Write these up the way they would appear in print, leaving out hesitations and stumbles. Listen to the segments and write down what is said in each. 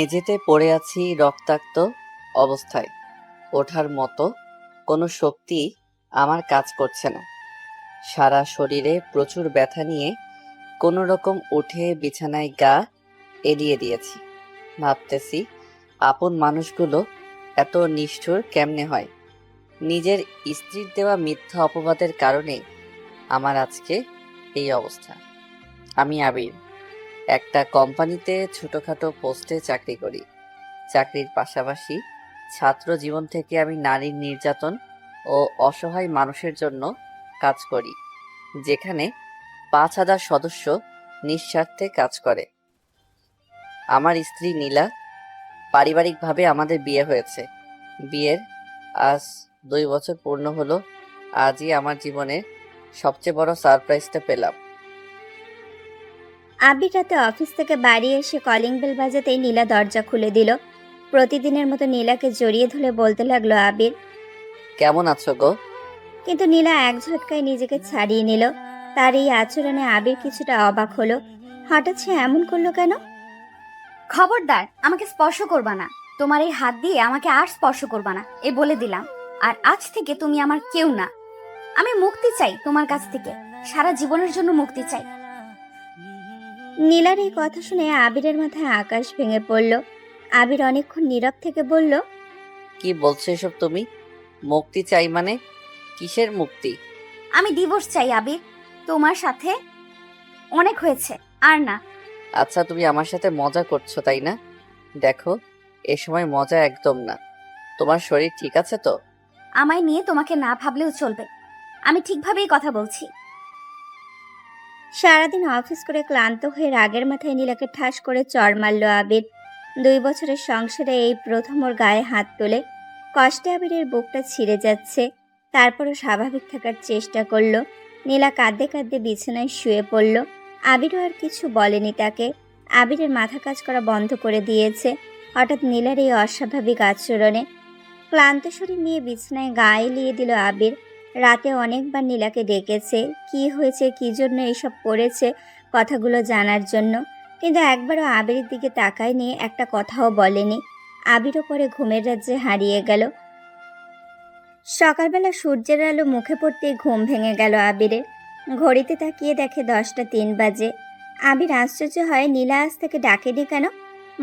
মেঝেতে পড়ে আছি রক্তাক্ত অবস্থায়। ওঠার মতো কোনো শক্তি আমার কাজ করছে না। সারা শরীরে প্রচুর ব্যথা নিয়ে কোনো রকম উঠে বিছানায় গা এড়িয়ে দিয়েছি। ভাবতেছি আপন মানুষগুলো এত নিষ্ঠুর কেমনে হয়। নিজের স্ত্রীর দেওয়া মিথ্যা অপবাদের কারণে আমার আজকে এই অবস্থা। আমি আবির, একটা কোম্পানিতে ছোটখাটো পোস্টে চাকরি করি। চাকরির পাশাপাশি ছাত্র জীবন থেকে আমি নারীর নির্যাতন ও অসহায় মানুষের জন্য কাজ করি, যেখানে 5,000 সদস্য নিঃস্বার্থে কাজ করে। আমার স্ত্রী নীলা, পারিবারিকভাবে আমাদের বিয়ে হয়েছে। বিয়ের আজ 2 বছর পূর্ণ হলো। আজই আমার জীবনের সবচেয়ে বড় সারপ্রাইজটা পেলাম। আবির রাতে অফিস থেকে বাড়ি এসে কলিং বেল বাজাতেই নীলা দরজা খুলে দিল। প্রতিদিনের মতো নীলাকে জড়িয়ে ধরে বলতে লাগলো আবির। কেমন আছো গো? কিন্তু নীলা এক ঝটকায় নিজেকে ছাড়িয়ে নিল। তার এই আচরণে আবির কিছুটা অবাক হলো। হঠাৎ সে এমন করলো কেন? খবরদার, আমাকে স্পর্শ করবা না। তোমার এই হাত দিয়ে আমাকে আর স্পর্শ করবা না, এ বলে দিলাম। আর আজ থেকে তুমি আমার কেউ না। আমি মুক্তি চাই তোমার কাছ থেকে, সারা জীবনের জন্য মুক্তি চাই। নীলার এই কথা শুনে আবিরের মাথায় আকাশ ভেঙে পড়ল। আবির অনেকক্ষণ নীরব থেকে বলল, কি বলছো এসব তুমি? মুক্তি চাই মানে? কিসের মুক্তি? আমি ডিভোর্স চাই আবির, তোমার সাথে অনেক হয়েছে, আর না। আচ্ছা, তুমি আমার সাথে মজা করছো তাই না? দেখো, এ সময় মজা একদম না। তোমার শরীর ঠিক আছে তো? আমায় নিয়ে তোমাকে না ভাবলেও চলবে, আমি ঠিকভাবেই কথা বলছি। সারাদিন অফিস করে ক্লান্ত হয়ে রাগের মাথায় নীলাকে ঠাস করে চড় মারল আবির। 2 বছরের সংসারে এই প্রথম ওর গায়ে হাত তোলে। কষ্টে আবিরের বুকটা ছিঁড়ে যাচ্ছে। তারপরও স্বাভাবিক থাকার চেষ্টা করলো। নীলা কাঁদতে কাঁদতে বিছানায় শুয়ে পড়ল। আবিরও আর কিছু বলেনি তাকে। আবিরের মাথা কাজ করা বন্ধ করে দিয়েছে হঠাৎ নীলার এই অস্বাভাবিক আচরণে। ক্লান্ত শরীর নিয়ে বিছানায় গা এলিয়ে দিল আবির। রাতে অনেকবার নীলাকে ডেকেছে, কি হয়েছে, কি জন্য এসব করেছে, কথাগুলো জানার জন্য। কিন্তু একবারও আবিরের দিকে তাকায়নি, একটা কথাও বলেনি। আবিরও পরে ঘুমের রাজ্যে হারিয়ে গেল। সকালবেলা সূর্যের আলো মুখে পড়তেই ঘুম ভেঙে গেল আবিরের। ঘড়িতে তাকিয়ে দেখে 10টা 3 বাজে। আবির আশ্চর্য হয় নীলা আজ থেকে ডাকেনি কেন।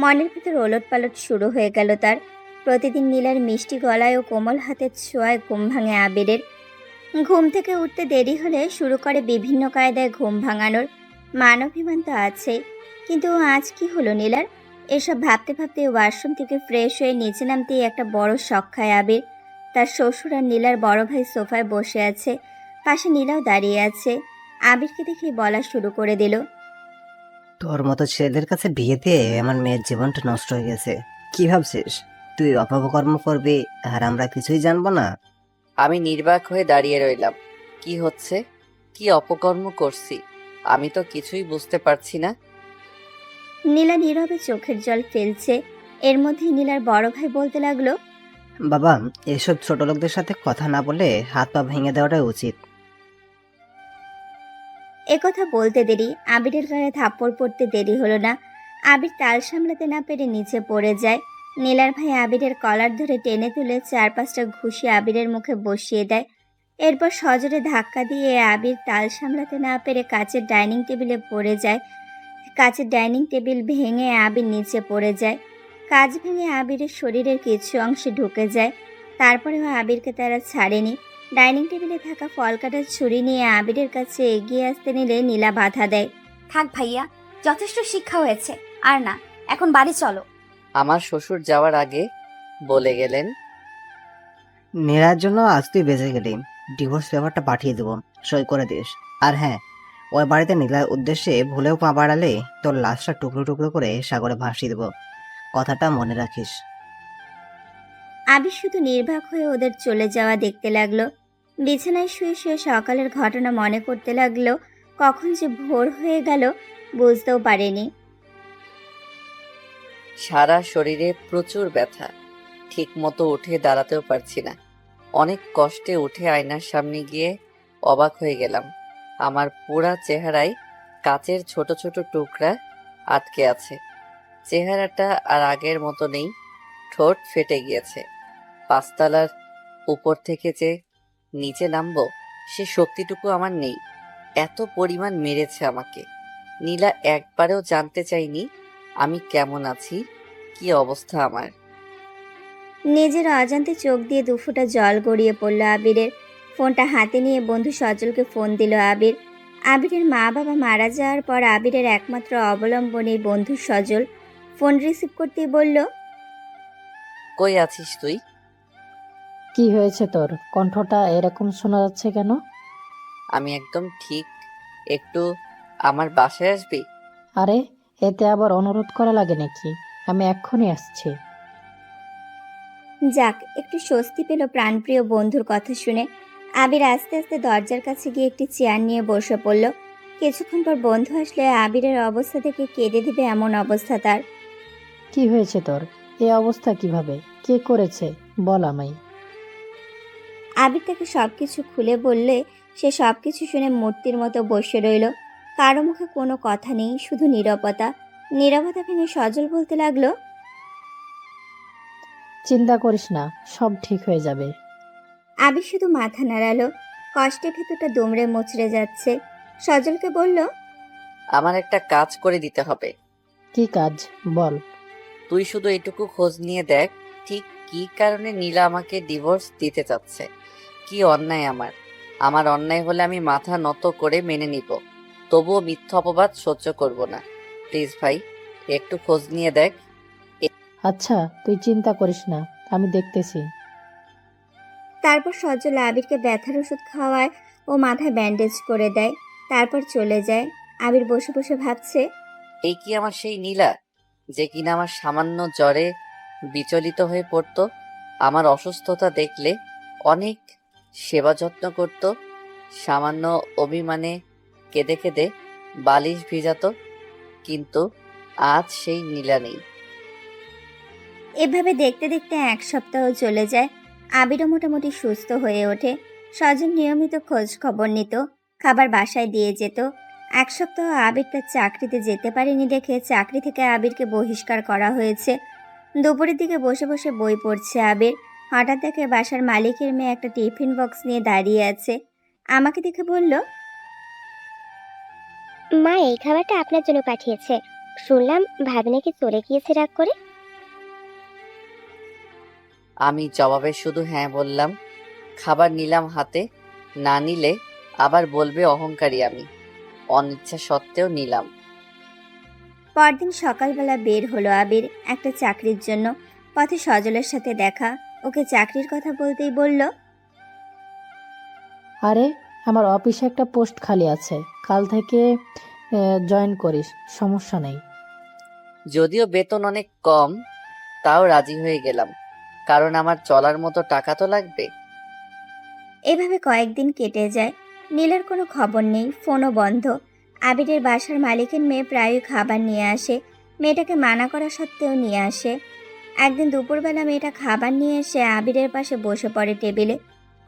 মনের ভিতর ওলটপালট শুরু হয়ে গেল তার। প্রতিদিন নীলার মিষ্টি গলায় ও কোমল হাতের ছোঁয়ায় ঘুম ভাঙে আবিরের। ঘুম থেকে উঠতে দেরি হলে শুরু করে বিভিন্ন কায়দায় ঘুম ভাঙানোর। মানবিমান তো আছেই, কিন্তু আজ কি হলো নীলার? এসব ভাবতে ভাবতে ওয়াশরুম থেকে ফ্রেশ হয়ে নিচে নামতেই একটা বড় শক খায় আবির। তার শ্বশুর আর নীলার বড় ভাই সোফায় বসে আছে, পাশে নীলাও দাঁড়িয়ে আছে। আবিরকে দেখে বলা শুরু করে দিল, তোর মতো ছেলেদের কাছে বিয়ে দিয়ে আমার মেয়ের জীবনটা নষ্ট হয়ে গেছে। কি ভাবছিস তুই অপকর্ম করবি আর আমরা কিছুই জানবো না? আমি নির্বাক হয়ে দাঁড়িয়ে রইলাম। কি হচ্ছে? কি অপকর্ম করছি? আমি তো কিছুই বুঝতে পারছি না। নীলা নীরবে চোখের জল ফেলছে। এর মধ্যেই নীলার বড় ভাই বলতে লাগলো, বাবা, এসব ছোট লোকদের সাথে কথা না বলে হাত পা ভেঙে দেওয়াটাই উচিত। একথা বলতে দেরি আবিরের গায়ে থাপ্পড় পড়তে দেরি হলো না। আবির তাল সামলাতে না পেরে নিচে পড়ে যায়। নীলার ভাই আবিরের কলার ধরে টেনে তুলে 4-5টা ঘুষি আবিরের মুখে বসিয়ে দেয়। এরপর সজোরে ধাক্কা দিয়ে আবির তাল সামলাতে না পেরে কাচের ডাইনিং টেবিলে পড়ে যায়। কাচের ডাইনিং টেবিল ভেঙে আবির নিচে পড়ে যায়। কাচ ভেঙে আবিরের শরীরের কিছু অংশে ঢুকে যায়। তারপরেও আবিরকে তারা ছাড়েনি। ডাইনিং টেবিলে থাকা ফল কাটার ছুরি নিয়ে আবিরের কাছে এগিয়ে আসতে নিলে নীলা বাধা দেয়। থাক ভাইয়া, যথেষ্ট শিক্ষা হয়েছে, আর না। এখন বাড়ি চলো। আমার শ্বশুর যাওয়ার আগে বলে গেলেন, নীলার জন্য আজ তুই বেঁচে গেলি। ডিভোর্স পেপারটা পাঠিয়ে দেবো, সই করে দিস। আর হ্যাঁ, ওই বাড়িতে নীলার উদ্দেশ্যে ভুলেও পা বাড়ালে তোর লাশটা টুকরো টুকরো করে সাগরে ভাসিয়ে দেবো। কথাটা মনে রাখিস। আবির শুধু নির্বাক হয়ে ওদের চলে যাওয়া দেখতে লাগলো। বিছানায় শুয়ে শুয়ে সকালের ঘটনা মনে করতে লাগলো। কখন যে ভোর হয়ে গেল বুঝতেও পারেনি। সারা শরীরে প্রচুর ব্যথা, ঠিক মতো উঠে দাঁড়াতেও পারছি না। অনেক কষ্টে উঠে আয়নার সামনে গিয়ে অবাক হয়ে গেলাম। আমার পুরা চেহারায় কাচের ছোট ছোট টুকরা আটকে আছে। চেহারাটা আর আগের মতো নেই, ঠোঁট ফেটে গিয়েছে। পাঁচতলার উপর থেকে যে নিচে নামবো সে শক্তিটুকু আমার নেই। এত পরিমাণ মেরেছে আমাকে। নীলা একবারেও জানতে চাইনি আমি কেমন আছি, কি অবস্থা আমার। নিজের অজান্তে চোখ দিয়ে দুফোঁটা জল গড়িয়ে পড়ল আবিরের। ফোনটা হাতে নিয়ে বন্ধু সজলকে ফোন দিল আবির। আবিরের মা বাবা মারা যাওয়ার পর আবিরের একমাত্র অবলম্বনী বন্ধু সজল। ফোন রিসিভ করতেই বলল, কই আছিস তুই? কি হয়েছে তোর? কণ্ঠটা এরকম শোনা যাচ্ছে কেন? আমি একদম ঠিক। একটু আমার বাসায় আসবি? আরে, এতে আবার অনুরোধ করা লাগে নাকি? আমি এক্ষুনি আসছি। যাক, একটু স্বস্তি পেল প্রাণপ্রিয় বন্ধুর কথা শুনে। আবির আস্তে আস্তে দরজার কাছে গিয়ে একটি চেয়ার নিয়ে বসে পড়ল। কিছুক্ষণ পর বন্ধু আসলে আবিরের অবস্থা দেখে কেঁদে দিবে এমন অবস্থা তার। কি হয়েছে তোর? এই অবস্থা কিভাবে? কে করেছে? বল আমায়। আবির তাকে সবকিছু খুলে বললে সে সবকিছু শুনে মূর্তির মতো বসে রইল। কারো মুখে কোনো কথা নেই, শুধু নীরবতা। নীরবতা ভেঙে সজল বলতে লাগলো, চিন্তা করিস না, সব ঠিক হয়ে যাবে। আবির শুধু মাথা নাড়ালো। কষ্টে ভেতরটা দুমড়ে মুচড়ে যাচ্ছে। সজলকে বলল, আমার একটা কাজ করে দিতে হবে। কি কাজ? বল। তুই শুধু এটুকু খোঁজ নিয়ে দেখ, ঠিক কি কারণে নীলা আমাকে ডিভোর্স দিতে চাচ্ছে। কি অন্যায় আমার। আমার অন্যায় হলে আমি মাথা নত করে মেনে নিব, তবুও মিথ্যা অপবাদ সহ্য করব না। প্লিজ ভাই, একটু খোঁজ নিয়ে দেখ। আচ্ছা, তুই চিন্তা করিস না, আমি দেখতেছি। তারপর সজল আবিরকে ব্যথার ওষুধ খাওয়ায় ও মাথায় ব্যান্ডেজ করে দেয়। তারপর চলে যায়। আবির বসে বসে ভাবছে, এই কি আমার সেই নীলা, যে কিনা আমার সামান্য জ্বরে বিচলিত হয়ে পড়তো, আমার অসুস্থতা দেখলে অনেক সেবা যত্ন করত, সামান্য অভিমানে কেঁদে কেঁদে বালিশ ভিজাতো, কিন্তু আজ সেই নীলা নেই। এভাবে দেখতে দেখতে এক সপ্তাহ চলে যায়। আবিরও মোটামুটি সুস্থ হয়ে ওঠে। সজল নিয়মিত খোঁজ খবর নিত, খাবার বাসায় দিয়ে যেত। এক সপ্তাহ আবির তার চাকরিতে যেতে পারেনি দেখে চাকরি থেকে আবিরকে বহিষ্কার করা হয়েছে। দুপুরের দিকে বসে বসে বই পড়ছে আবির। হঠাৎ দেখে বাসার মালিকের মেয়ে একটা টিফিন বক্স নিয়ে দাঁড়িয়ে আছে। আমাকে দেখে বলল, মা এই খাবারটা আপনার জন্য পাঠিয়েছে। শুনলাম ভাবি নাকি চলে গিয়েছে রাগ করে। আমি জবাবে শুধু হ্যাঁ বললাম। খাবার নিলাম হাতে, না নিলে আবার বলবে অহংকারী আমি। অনিচ্ছা সত্ত্বেও নিলাম। পরদিন সকালবেলা বের হলো আবির একটা চাকরির জন্য। পথে সজলের সাথে দেখা। ওকে চাকরির কথা বলতেই বলল, আরে, আমার অফিসে একটা পোস্ট খালি আছে, কাল থেকে জয়েন করিস, সমস্যা নেই। যদিও বেতন অনেক কম, তাও রাজি হয়ে গেলাম, কারণ আমার চলার মতো টাকা তো লাগবে। এভাবে কয়েকদিন কেটে যায়। নীলার কোনো খবর নেই, ফোনও বন্ধ। আবিরের বাসার মালিকের মেয়ে প্রায়ই খাবার নিয়ে আসে। মেয়েটাকে মানা করা সত্ত্বেও নিয়ে আসে। একদিন দুপুরবেলা মেয়েটা খাবার নিয়ে এসে আবিরের পাশে বসে পড়ে টেবিলে।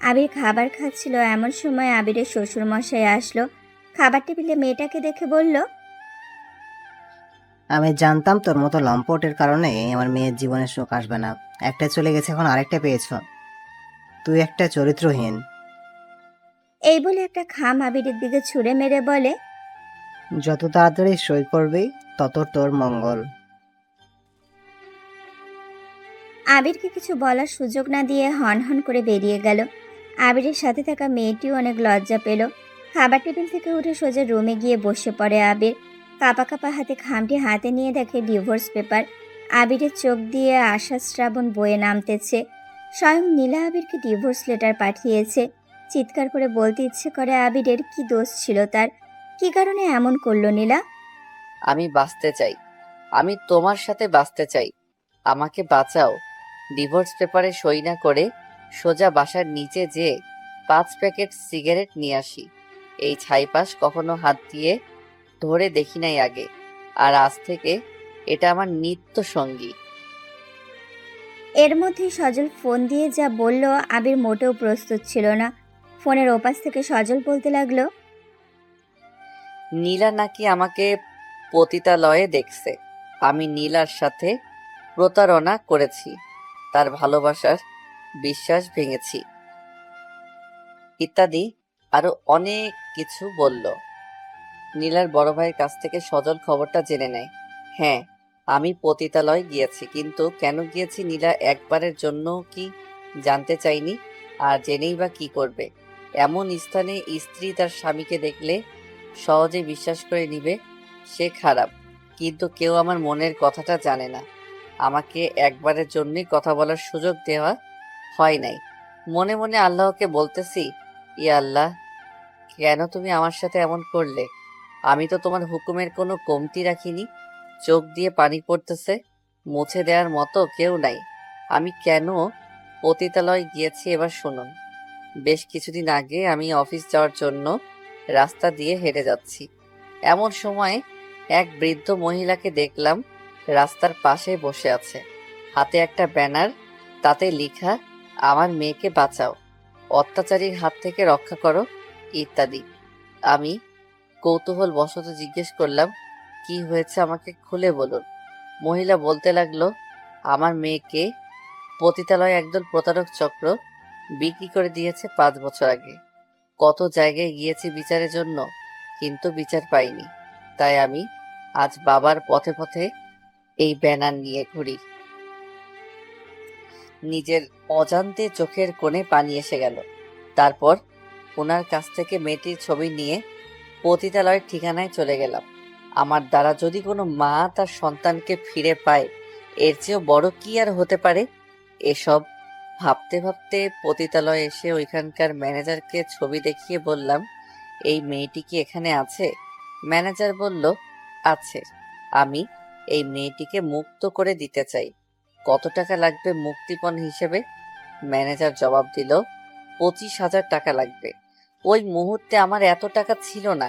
আবির খাবার খাচ্ছিল, এমন সময় আবিরের শ্বশুরমশাই আসলো। খাবার টেবিলে মেয়েটাকে দেখে বলল, আমি জানতাম তোর মতো লম্পটের কারণে আমার মেয়ের জীবনে সুখ আসবে না। একটা চলে গেছে, এখন আরেকটা পেয়েছ। তুই একটা চরিত্রহীন। এই বলে একটা খাম আবিরের দিকে ছুঁড়ে মেরে বলে, যত তাড়াতাড়ি সই করবি তত তোর মঙ্গল। আবিরকে কিছু বলার সুযোগ না দিয়ে হন হন করে বেরিয়ে গেল। আবিরের সাথে থাকা মেয়েটিও অনেক লজ্জা পেল। খাবার টেবিল থেকে উঠে সোজা রুমে গিয়ে বসে পড়ে আবির। কাপা কাপা হাতে খামটি হাতে নিয়ে দেখে ডিভোর্স পেপার। আবিরের চোখ দিয়ে আশা শ্রাবণ বয়ে নামতেছে। স্বয়ং নীলা আবিরকে ডিভোর্স লেটার পাঠিয়েছে। চিৎকার করে বলতে ইচ্ছে করে আবিরের, কি দোষ ছিল তার, কি কারণে এমন করলো নীলা। আমি বাঁচতে চাই, আমি তোমার সাথে বাঁচতে চাই, আমাকে বাঁচাও। ডিভোর্স পেপারে সই না করে সোজা বাসার নিচে যেয়ে 5 প্যাকেট সিগারেট নিয়ে আসি। এই ছাইপাশ কখনো হাত দিয়ে ধরে দেখি নাই আগে, আর আজ থেকে এটা আমার নিত্য সঙ্গী। এর মধ্যেই সজল ফোন দিয়ে যা বলল আবির মোটেও প্রস্তুত ছিল না। ফোনের ওপাশ থেকে সজল বলতে লাগলো, নীলা নাকি আমাকে পতিতালয়ে দেখছে, আমি নীলার সাথে প্রতারণা করেছি, তার ভালোবাসার বিশ্বাস ভেঙেছি, ইত্যাদি আরো অনেক কিছু বলল। নীলার বড় ভাইয়ের কাছ থেকে সজল খবরটা জেনে নেয়। হ্যাঁ, আমি পতিতালয় গিয়েছি, কিন্তু কেন গিয়েছি নীলা একবারের জন্য কি জানতে চাইনি। আর জেনেই বা কি করবে? এমন স্থানে স্ত্রী তার স্বামীকে দেখলে সহজে বিশ্বাস করে নিবে সে খারাপ, কিন্তু কেউ আমার মনের কথাটা জানে না। আমাকে একবারের জন্যই কথা বলার সুযোগ দেওয়া হয় নাই। মনে মনে আল্লাহকে বলতেছি, ইয়া আল্লাহ, কেন তুমি আমার সাথে এমন করলে? আমি তো তোমার হুকুমের কোনো কমতি রাখিনি। চোখ দিয়ে পানি পড়তেছে, মুছে দেওয়ার মতো কেউ নাই। আমি কেন পতিতালয় গিয়েছি এবার শুনুন। বেশ কিছুদিন আগে আমি অফিস যাওয়ার জন্য রাস্তা দিয়ে হেঁটে যাচ্ছি। এমন সময় এক বৃদ্ধ মহিলাকে দেখলাম রাস্তার পাশে বসে আছে, হাতে একটা ব্যানার, তাতে লেখা, আমার মেয়েকে বাঁচাও, অত্যাচারীর হাত থেকে রক্ষা করো, ইত্যাদি। আমি কৌতূহল বশত জিজ্ঞেস করলাম, কি হয়েছে আমাকে খুলে বলুন। মহিলা বলতে লাগলো, আমার মেয়েকে পতিতালয়ে একদল প্রতারক চক্র বিক্রি করে দিয়েছে 5 বছর আগে। কত জায়গায় গিয়েছি বিচারের জন্য, কিন্তু বিচার পাইনি। তাই আমি আজ বাবার পথে পথে এই ব্যানার নিয়ে ঘুরি। নিজের অজান্তে চোখের কোণে পানি এসে গেল। তারপর ওনার কাছ থেকে মেয়েটির ছবি নিয়ে পতিতালয়ের ঠিকানায় চলে গেলাম। আমার দ্বারা যদি কোনো মা তার সন্তানকে ফিরে পায়, এর চেয়েও বড় কি আর হতে পারে? এসব ভাবতে ভাবতে পতিতালয়ে এসে ওইখানকার ম্যানেজারকে ছবি দেখিয়ে বললাম, এই মেয়েটি কি এখানে আছে? ম্যানেজার বলল, আছে। আমি এই মেয়েটিকে মুক্ত করে দিতে চাই। কত টাকা লাগবে মুক্তিপণ হিসেবে? ম্যানেজার জবাব দিল, 25,000 টাকা লাগবে। ওই মুহূর্তে আমার এত টাকা ছিল না,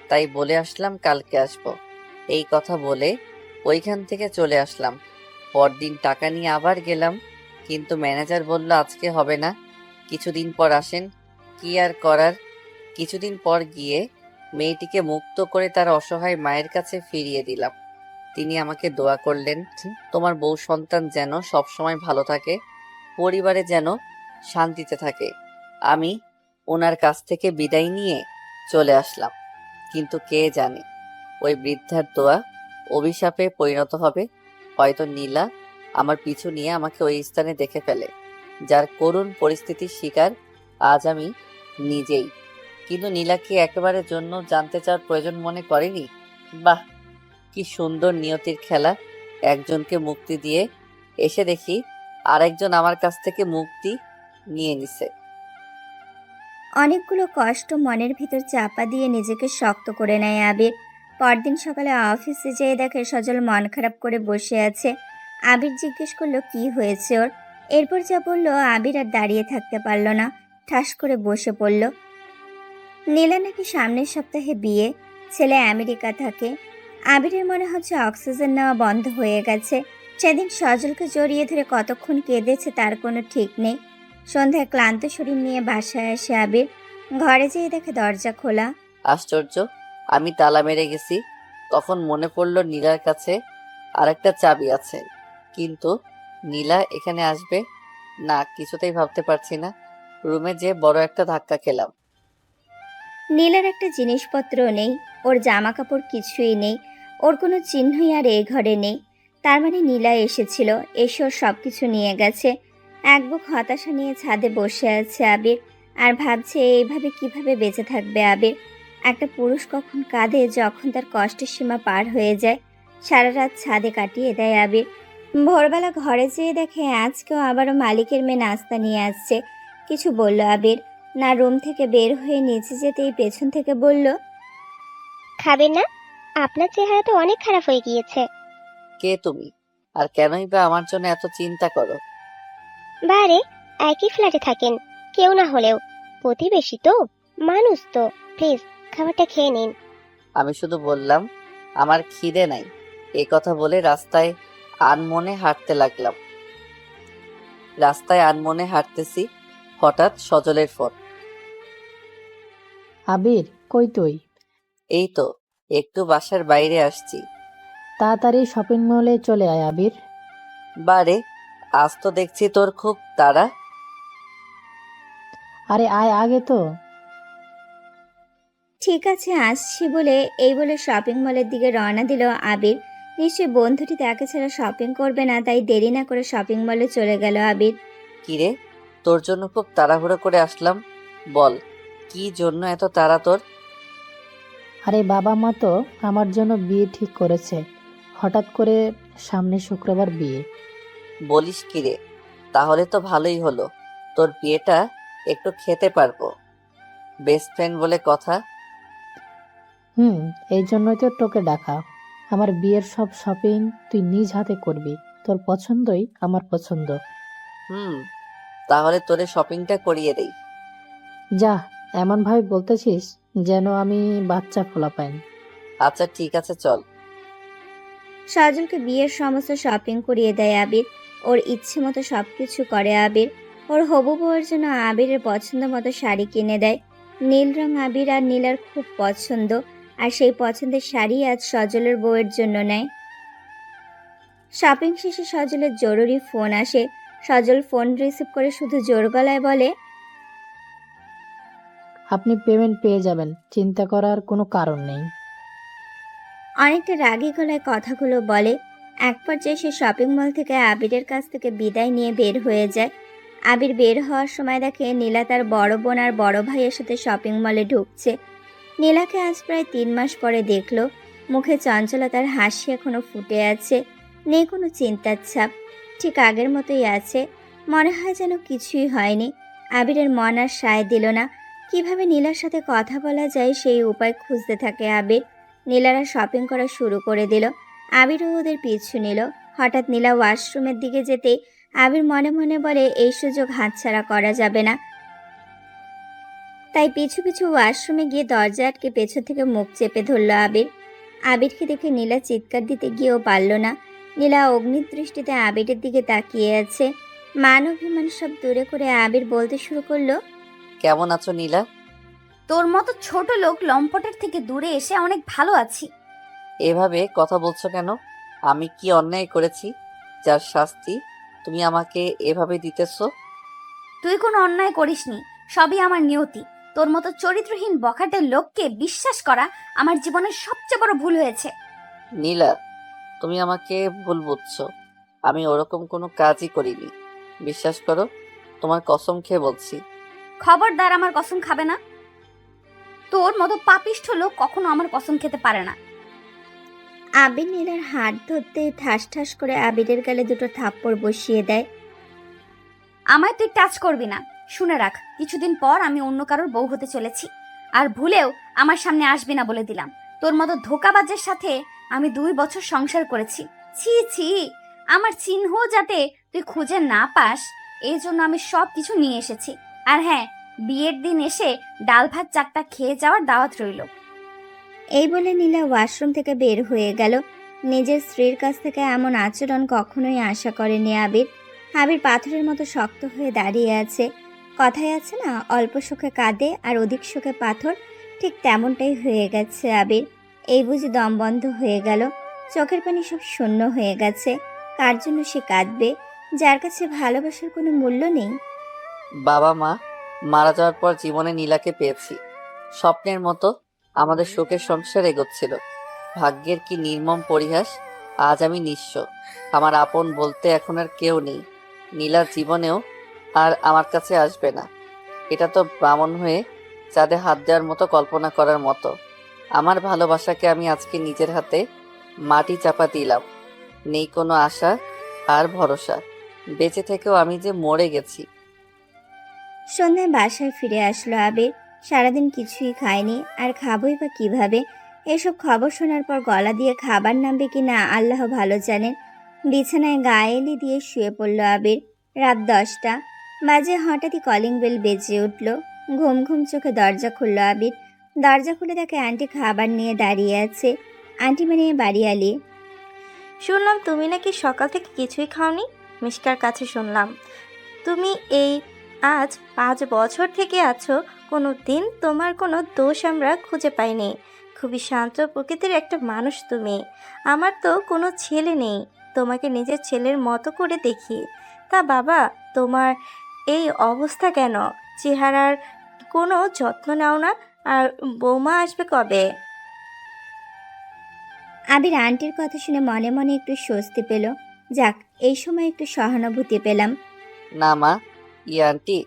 তাই বলে আসলাম কালকে আসব। এই কথা বলে ওইখান থেকে চলে আসলাম। পরদিন টাকা নিয়ে আবার গেলাম, কিন্তু ম্যানেজার বলল আজকে হবে না, কিছুদিন পর আসেন। কি আর করার, কিছুদিন পর গিয়ে মেয়েটিকে মুক্ত করে তার অসহায় মায়ের কাছে ফিরিয়ে দিলাম। তিনি আমাকে দোয়া করলেন, তোমার বউ সন্তান যেন সবসময় ভালো থাকে, পরিবারে যেন শান্তিতে থাকে। আমি ওনার কাছ থেকে বিদায় নিয়ে চলে আসলাম, কিন্তু কে জানে ওই বৃদ্ধার দোয়া অভিশাপে পরিণত হবে। হয়তো নীলা আমার পিছু নিয়ে আমাকে ওই স্থানে দেখে ফেলে, যার করুণ পরিস্থিতির শিকার আজ আমি নিজেই। কিন্তু নীলাকে একেবারে জন্য জানতে চাওয়ার প্রয়োজন মনে করেনি। বাহ, কি সুন্দর নিয়তির খেলা! একজনকে মুক্তি দিয়ে এসে দেখি আরেকজন আমার কাছ থেকে মুক্তি নিয়ে নিছে। অনেকগুলো কষ্ট মনের ভিতর চাপা দিয়ে নিজেকে শক্ত করে নেয় আবির। পরদিন সকালে অফিসে যেয়ে দেখে সজল মন খারাপ করে বসে আছে। আবির জিজ্ঞেস করলো কি হয়েছে ওর। এরপর যা বললো আবির আর দাঁড়িয়ে থাকতে পারলো না, ঠাস করে বসে পড়ল। নীলা নাকি সামনের সপ্তাহে বিয়ে, ছেলে আমেরিকা থাকে। আবিরের মনে হচ্ছে অক্সিজেন নেওয়া বন্ধ হয়ে গেছে। সেদিন সজলকে জড়িয়ে ধরে কতক্ষণ কেঁদেছে তার কোনো ঠিক নেই। সন্ধ্যায় ক্লান্ত শরীর নিয়ে বাসায় আসে আবির। ঘরে যেয়ে দেখে দরজা খোলা। আশ্চর্য, আমি তালা মেরে গেছি। তখন মনে পড়লো নীলার কাছে আরেকটা চাবি আছে, কিন্তু নীলা এখানে আসবে না কিছুতেই ভাবতে পারছি না। রুমে যে বড় একটা ধাক্কা খেলাম। নীলার একটা জিনিসপত্রও নেই, ওর জামা কাপড় কিছুই নেই, ওর কোনো চিহ্নই আর এই ঘরে নেই। তার মানে নীলা এসেছিল, এসে ওর সব কিছু নিয়ে গেছে। এক বুক হতাশা নিয়ে ছাদে বসে আছে আবির, আর ভাবছে এইভাবে কিভাবে বেঁচে থাকবে আবির। একটা পুরুষ কখন কাঁদে যখন তার কষ্টের সীমা পার হয়ে যায়। সারা রাত ছাদে কাটিয়ে দেয় আবির। ভোরবেলা ঘরে যেয়ে দেখে আজকেও আবারও মালিকের মেয়ে নাস্তা নিয়ে আসছে। কিছু বলল আবির না, রুম থেকে বের হয়ে নিচে যেতেই পেছন থেকে বলল, খাবেন না? আপনার চেহারা তো অনেক খারাপ হয়ে গিয়েছে। কে তুমি, আর কেনই বা আমার জন্য এত চিন্তা করো? বারে, একই ফ্ল্যাটে থাকেন, কেউ না হলেও প্রতিবেশী তো, মানুষ তো। প্লিজ খাবারটা খেয়ে নিন। আমি শুধু বললাম আমার খিদে নাই। এই কথা বলে রাস্তায় আনমনে হাঁটতে লাগলাম। রাস্তায় আনমনে হাঁটতেছি, হঠাৎ সজলের ফোন। আবির, কই তুই? এই তো একটু বাসার বাইরে আসছি। তাড়াতাড়ি শপিং মলে চলে আয় আবির। বারে, আজ তো দেখছি তোর খুব তাড়া। আরে আয় আগে তো। ঠিক আছে আসছি বলে এই বলে শপিং মলের দিকে রওনা দিল আবির। নিশ্চয়ই বন্ধুটি তাকে ছাড়া শপিং করবে না, তাই দেরি না করে শপিং মলে চলে গেল আবির। কিরে, তোর জন্য খুব তাড়াহুড়ো করে আসলাম। বল, কি জন্য এত তাড়া তোর? আরে বাবা মা তো আমার জন্য বিয়ে ঠিক করেছে। হঠাৎ করে সামনে শুক্রবার বিয়ে। বলিস কিরে, তাহলে তো ভালোই হলো। তোর বিয়েটা একটু খেতে পারবো। বেস্ট ফ্রেন্ড বলে কথা। এই জন্যই তো তোকে ডাকা। আমার বিয়ের সব শপিং তুই নিজ হাতে করবি। তোর পছন্দই আমার পছন্দ। হুম, তাহলে তোরে শপিংটা করিয়ে দেই। যা, এমন ভাবে বলতেছিস যেন আমি বাচ্চা ফোলাপাইন। আচ্ছা ঠিক আছে, চল। সজলকে বিয়ের সমস্ত শপিং করিয়ে দেয় আবির। ওর ইচ্ছে মতো সবকিছু করে আবির। ওর হবু বউয়ের জন্য আবিরের পছন্দ মতো শাড়ি কিনে দেয়। নীল রং আবির আর নীলার খুব পছন্দ, আর সেই পছন্দের শাড়ি আজ সজলের বউয়ের জন্য নেয়। শপিং শেষে সজলের জরুরি ফোন আসে। সজল ফোন রিসিভ করে শুধু জোর গলায় বলে, আপনি পেমেন্ট পেয়ে যাবেন, চিন্তা করার কোনো কারণ নেই। অনেকটা রাগী গলায় কথাগুলো বলে। এক পর্যায়ে সে শপিং মল থেকে আবিরের কাছ থেকে বিদায় নিয়ে বের হয়ে যায়। আবির বের হওয়ার সময় দেখে নীলা তার বড় বোন আর বড় ভাইয়ের সাথে শপিং মলে ঢুকছে। নীলাকে আজ প্রায় 3 মাস পরে দেখলো। মুখে চঞ্চলতার হাসি এখনো ফুটে আছে, নেই কোনো চিন্তার ছাপ। ঠিক আগের মতোই আছে, মনে হয় যেন কিছুই হয়নি। আবিরের মন আর সায় দিল না। কিভাবে নীলার সাথে কথা বলা যায় সেই উপায় খুঁজতে থাকে আবির। নীলারা শপিং করা শুরু করে দিল। আবিরও ওদের পিছু নিল। হঠাৎ নীলা ওয়াশরুমের দিকে যেতে আবির মনে মনে বলে এই সুযোগ হাতছাড়া করা যাবে না। তাই পিছু পিছু ওয়াশরুমে গিয়ে দরজা আটকে পেছন থেকে মুখ চেপে ধরল আবির। আবিরকে দেখে নীলা চিৎকার দিতে গিয়েও পারল না। নীলা অগ্নিদৃষ্টিতে আবিরের দিকে তাকিয়ে আছে। মান অভিমান সব দূরে করে আবির বলতে শুরু করলো, কেমন আছো নীলা? তোর মতো ছোট লোক লম্পটের থেকে দূরে এসে অনেক ভালো আছি। এভাবে কথা বলছো কেন? আমি কি অন্যায় করেছি যার শাস্তি তুমি আমাকে এভাবে দিতেছো? তুই কোনো অন্যায় করিসনি, সবই আমার নিয়তি। তোর মতো চরিত্রহীন বখাটের লোককে বিশ্বাস করা আমার জীবনের সবচেয়ে বড় ভুল হয়েছে। নীলা, তুমি আমাকে ভুল বুঝছো। আমি ওরকম কোনো কাজই করিনি। বিশ্বাস করো, তোমার কসম খেয়ে বলছি। খবরদার আমার কসম খাবে না। তোর মতো পাপিষ্ঠ লোক কখনো আমার কসম খেতে পারে না। আবির নীলার হাত ধরতে ঠাস ঠাস করে আবিরের গালে দুটো থাপ্পড় বসিয়ে দেয়। আমায় তুই টাচ করবি না। শুনে রাখ, কিছুদিন পর আমি অন্য কারোর বউ হতে চলেছি। আর ভুলেও আমার সামনে আসবি না বলে দিলাম। তোর মতো ধোঁকাবাজের সাথে আমি 2 বছর সংসার করেছি। ছি ছি, আমার চিহ্ন যাতে তুই খুঁজে না পাস, এই জন্য আমি সব কিছু নিয়ে এসেছি। আর হ্যাঁ, বিয়ের দিন এসে ডাল ভাত চারটা খেয়ে যাওয়ার দাওয়াত রইল। এই বলে নীলা ওয়াশরুম থেকে বের হয়ে গেল। নিজের স্ত্রীর কাছ থেকে এমন আচরণ কখনোই আশা করেনি আবির। আবির পাথরের মতো শক্ত হয়ে দাঁড়িয়ে আছে। কথায় আছে না, অল্প সুখে কাঁদে আর অধিক সুখে পাথর, ঠিক তেমনটাই হয়ে গেছে আবির। এই বুঝি দম বন্ধ হয়ে গেল, চোখের পানি সব শূন্য হয়ে গেছে। কার জন্য সে কাঁদবে, যার কাছে ভালোবাসার কোনো মূল্য নেই? বাবা মা মারা যাওয়ার পর জীবনে নীলাকে পেয়েছি। স্বপ্নের মতো আমাদের সুখের সংসার এগোচ্ছিল। ভাগ্যের কি নির্মম পরিহাস, আজ আমি নিঃস্ব। আমার আপন বলতে এখন আর কেউ নেই। নীলার জীবনেও আর আমার কাছে আসবে না। এটা তো ব্রাহ্মণ হয়ে চাঁদে হাত দেওয়ার মতো, কল্পনা করার মতো। আমার ভালোবাসাকে আমি আজকে নিজের হাতে মাটি চাপা দিলাম। নেই কোনো আশা আর ভরসা। বেঁচে থেকেও আমি যে মরে গেছি। সন্ধ্যায় বাসায় ফিরে আসলো আবির। সারাদিন কিছুই খায়নি, আর খাবই বা কিভাবে? এসব খবর শোনার পর গলা দিয়ে খাবার নামবে কিনা আল্লাহ ভালো জানেন। বিছানায় গায়ে এলি দিয়ে শুয়ে পড়ল আবির। রাত 10টা বাজে, হঠাৎই কলিং বেল বেজে উঠল। ঘুম ঘুম চোখে দরজা খুলল আবির। দরজা খুলে দেখে আন্টি খাবার নিয়ে দাঁড়িয়ে আছে। আন্টি মানে বাড়িয়ালি। শুনলাম তুমি নাকি সকাল থেকে কিছুই খাওনি। মিশকার কাছে শুনলাম তুমি এই আজ 5 বছর থেকে আছো কোনো দিন তোমার কোনো দোষ আমরা খুঁজে পাইনি। খুবই শান্ত প্রকৃতির একটা মানুষ তুমি। আমার তো কোনো ছেলে নেই, তোমাকে নিজের ছেলের মতো করে দেখি। তা বাবা, তোমার এই অবস্থা কেন? চেহারার কোনো যত্ন নাও না। আর বৌমা আসবে কবে? আবির আন্টির কথা শুনে মনে মনে একটু স্বস্তি পেল। যাক, এই সময় একটু সহানুভূতি পেলাম। না মা, আন্টি,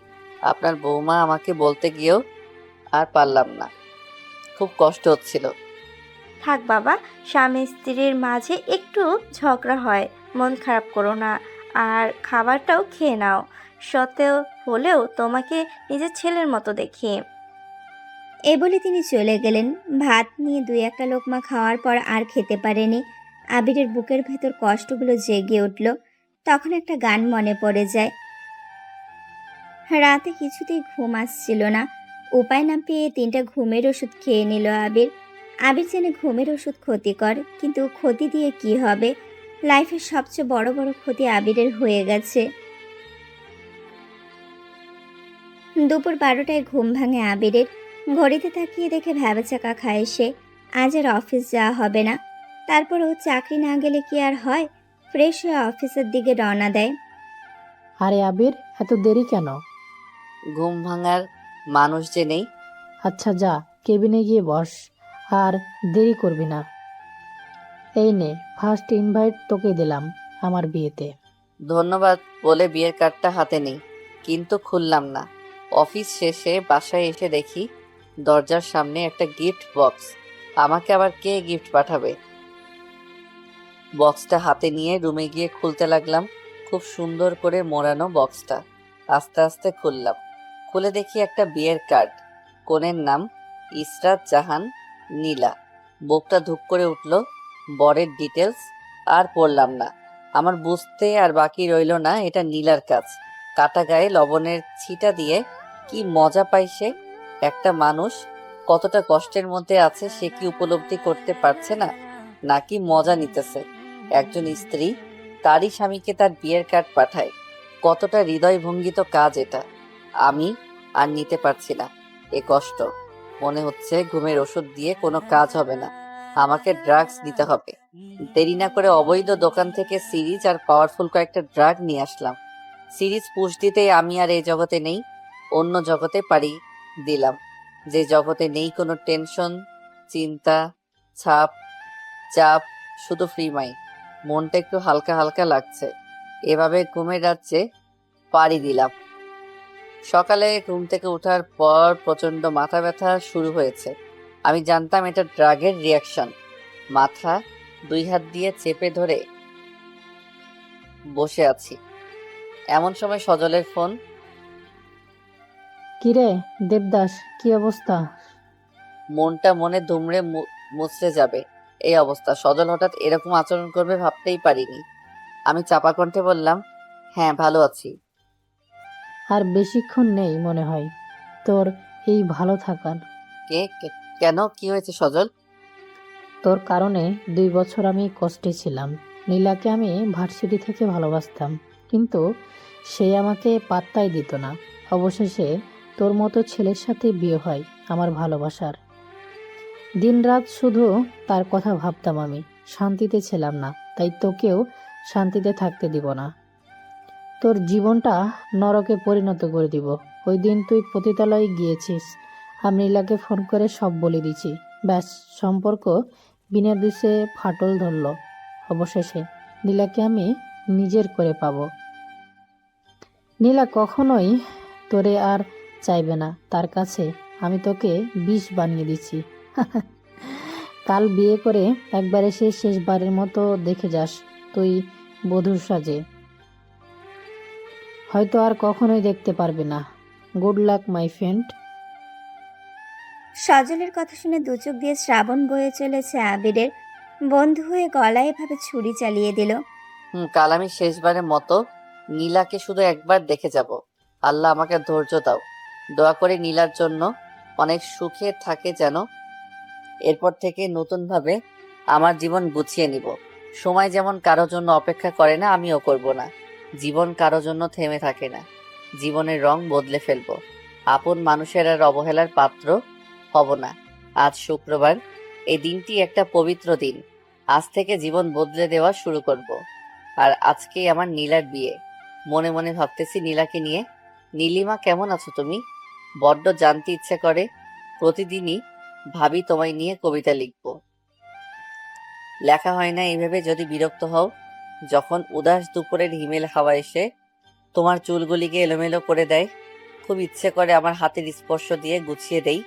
আপনার বৌমা আমাকে বলতে গিয়েও আর পারলাম না, খুব কষ্ট হচ্ছিল। থাক বাবা, স্বামী স্ত্রীর মাঝে একটু ঝগড়া হয়, মন খারাপ করো না। আর খাবারটাও খেয়ে নাও। সত্ত্বেও হলেও তোমাকে নিজের ছেলের মতো দেখি। এ বলে তিনি চলে গেলেন। ভাত নিয়ে দুই একটা লোকমা খাওয়ার পর আর খেতে পারেনি। আবিরের বুকের ভেতর কষ্টগুলো জেগে উঠল। তখন একটা গান মনে পড়ে যায়। রাতে কিছুতেই ঘুম আসছিল না। উপায় না পেয়ে 3টা ঘুমের ওষুধ খেয়ে নিল আবির। আবির জানে ঘুমের ওষুধ ক্ষতিকর, কিন্তু ক্ষতি দিয়ে কি হবে? লাইফের সবচেয়ে বড় বড় ক্ষতি আবিরের হয়ে গেছে। দুপুর 12টায় ঘুম ভাঙে আবিরের। ঘড়িতে তাকিয়ে দেখে ভ্যাবাচাকা খায় সে। আজ আর অফিস যাওয়া হবে না। তারপরও চাকরি না গেলে কি আর হয়? ফ্রেশ হয়ে অফিসের দিকে রওনা দেয়। আরে আবির, এত দেরি কেন? ঘুম ভাঙার মানুষ যে নেই। আচ্ছা যা, কেবিনে গিয়ে বস, আর দেরি করবি না। এই নে, ফার্স্ট ইনভাইট তোকে দিলাম আমার বিয়েতে। ধন্যবাদ বলে বিয়ের কার্ডটা হাতে নেই, কিন্তু খুললাম না। অফিস শেষে বাসায় এসে দেখি দরজার সামনে একটা গিফট বক্স। আমাকে আবার কে গিফট পাঠাবে? বক্সটা হাতে নিয়ে রুমে গিয়ে খুলতে লাগলাম। খুব সুন্দর করে মোড়ানো বক্সটা আস্তে আস্তে খুললাম। খুলে দেখি একটা বিয়ের কার্ড। কনের নাম ইসরাত জাহান নীলা। বুকটা ধুক করে উঠল। বরের ডিটেলস আর পড়লাম না। আমার বুঝতে আর বাকি রইল না, এটা নীলার কাজ। কাটা গায়ে লবণের ছিটা দিয়ে কি মজা পাই সে। একটা মানুষ কতটা কষ্টের মধ্যে আছে সে কি উপলব্ধি করতে পারছে না, নাকি মজা নিতেছে? একজন স্ত্রী তারই স্বামীকে তার বিয়ের কার্ড পাঠায়, কতটা হৃদয় ভঙ্গিত কাজ এটা। আমি আর নিতে পারছি না এ কষ্ট। মনে হচ্ছে ঘুমের ওষুধ দিয়ে কোনো কাজ হবে না, আমাকে ড্রাগস নিতে হবে। দেরি না করে অবৈধ দোকান থেকে সিরিজ আর পাওয়ারফুল কয়েকটা ড্রাগ নিয়ে আসলাম। সিরিজ পুশ দিতেই আমি আর এই জগতে নেই, অন্য জগতে পাড়ি দিলাম। যে জগতে নেই কোনো টেনশন, চিন্তা, ছাপ, চাপ, শুধু ফ্রি মাইন্ড। মনটা একটু হালকা হালকা লাগছে। এভাবে ঘুমের রাজ্যে পাড়ি দিলাম। সকালে ঘুম থেকে ওঠার পর প্রচন্ড মাথা ব্যথা শুরু হয়েছে। আমি জানতাম এটা ড্রাগের রিয়াকশন। মাথা 2 হাত দিয়ে চেপে ধরে বসে আছি। এমন সময় সজলের ফোন। কিরে দেবদাস, কি অবস্থা? মনটা মনে দুমড়ে মুচড়ে যাবে এই অবস্থা। সজল হঠাৎ এরকম আচরণ করবে ভাবতেই পারিনি। আমি চাপা কণ্ঠে বললাম, হ্যাঁ ভালো আছি। আর বেশিক্ষণ নেই মনে হয় তোর এই ভালো থাকার। কেন, কি হয়েছে সজল? তোর কারণে 2 বছর আমি কষ্টে ছিলাম। নীলাকে আমি ভার্সিটি থেকে ভালোবাসতাম, কিন্তু সে আমাকে পাত্তাই দিত না। অবশেষে তোর মতো ছেলের সাথে বিয়ে হয় আমার ভালোবাসার। দিনরাত শুধু তার কথা ভাবতাম আমি। শান্তিতে ছিলাম না, তাই তোকেও শান্তিতে থাকতে দিব না। তোর জীবনটা নরকে পরিণত করে দিব। ওই দিন তুই পতিতালয়ে গিয়েছিস, আমি নীলাকে ফোন করে সব বলে দিছি। ব্যাস, সম্পর্ক বিনা দোষে ফাটল ধরল। অবশেষে নীলাকে আমি নিজের করে পাবো। নীলা কখনোই তোরে আর চাইবে না, তার কাছে আমি তোকে বিষ বানিয়ে দিচ্ছি। কাল বিয়ে করে একবার এসে শেষবারের মতো দেখে যাস তুই বধূর সাজে। হয়তো আর কখনোই দেখতে পারবে না। Good luck my friend. সজলের কথা শুনে দু চোখ দিয়ে শ্রাবণ বয়ে চলেছে আবিরের। বন্ধু হয়ে গলায় এভাবে ছুরি চালিয়ে দিল। কাল আমি শেষবারের মতো নীলাকে শুধু একবার দেখে যাব। আল্লাহ আমাকে ধৈর্য দাও। দোয়া করে নীলার জন্য অনেক সুখে থাকে যেন। এরপর থেকে নতুনভাবে আমার জীবন গুছিয়ে নিব। সময় যেমন কারো জন্য অপেক্ষা করে না, আমিও করব না। জীবন কারো জন্য থেমে থাকে না। জীবনের রং বদলে ফেলবো। আপন মানুষের আর অবহেলার পাত্র হব না। আজ শুক্রবার, এই দিনটি একটা পবিত্র দিন। আজ থেকে জীবন বদলে দেওয়া শুরু করব। আর আজকেই আমার নীলার বিয়ে। মনে মনে ভাবতেছি নীলাকে নিয়ে। নীলিমা, কেমন আছো তুমি? বড্ড জানতে ইচ্ছে করে। প্রতিদিনই ভাবি তোমায় নিয়ে কবিতা লিখব। লেখা হয় না এইভাবে যদি বিরক্ত হও। যখন উদাস দুপুরের হিমেল হাওয়া এসে তোমার চুলগুলিকে এলোমেলো করে দেয়, খুব ইচ্ছে করে আমার হাতের স্পর্শ দিয়ে গুছিয়ে দেই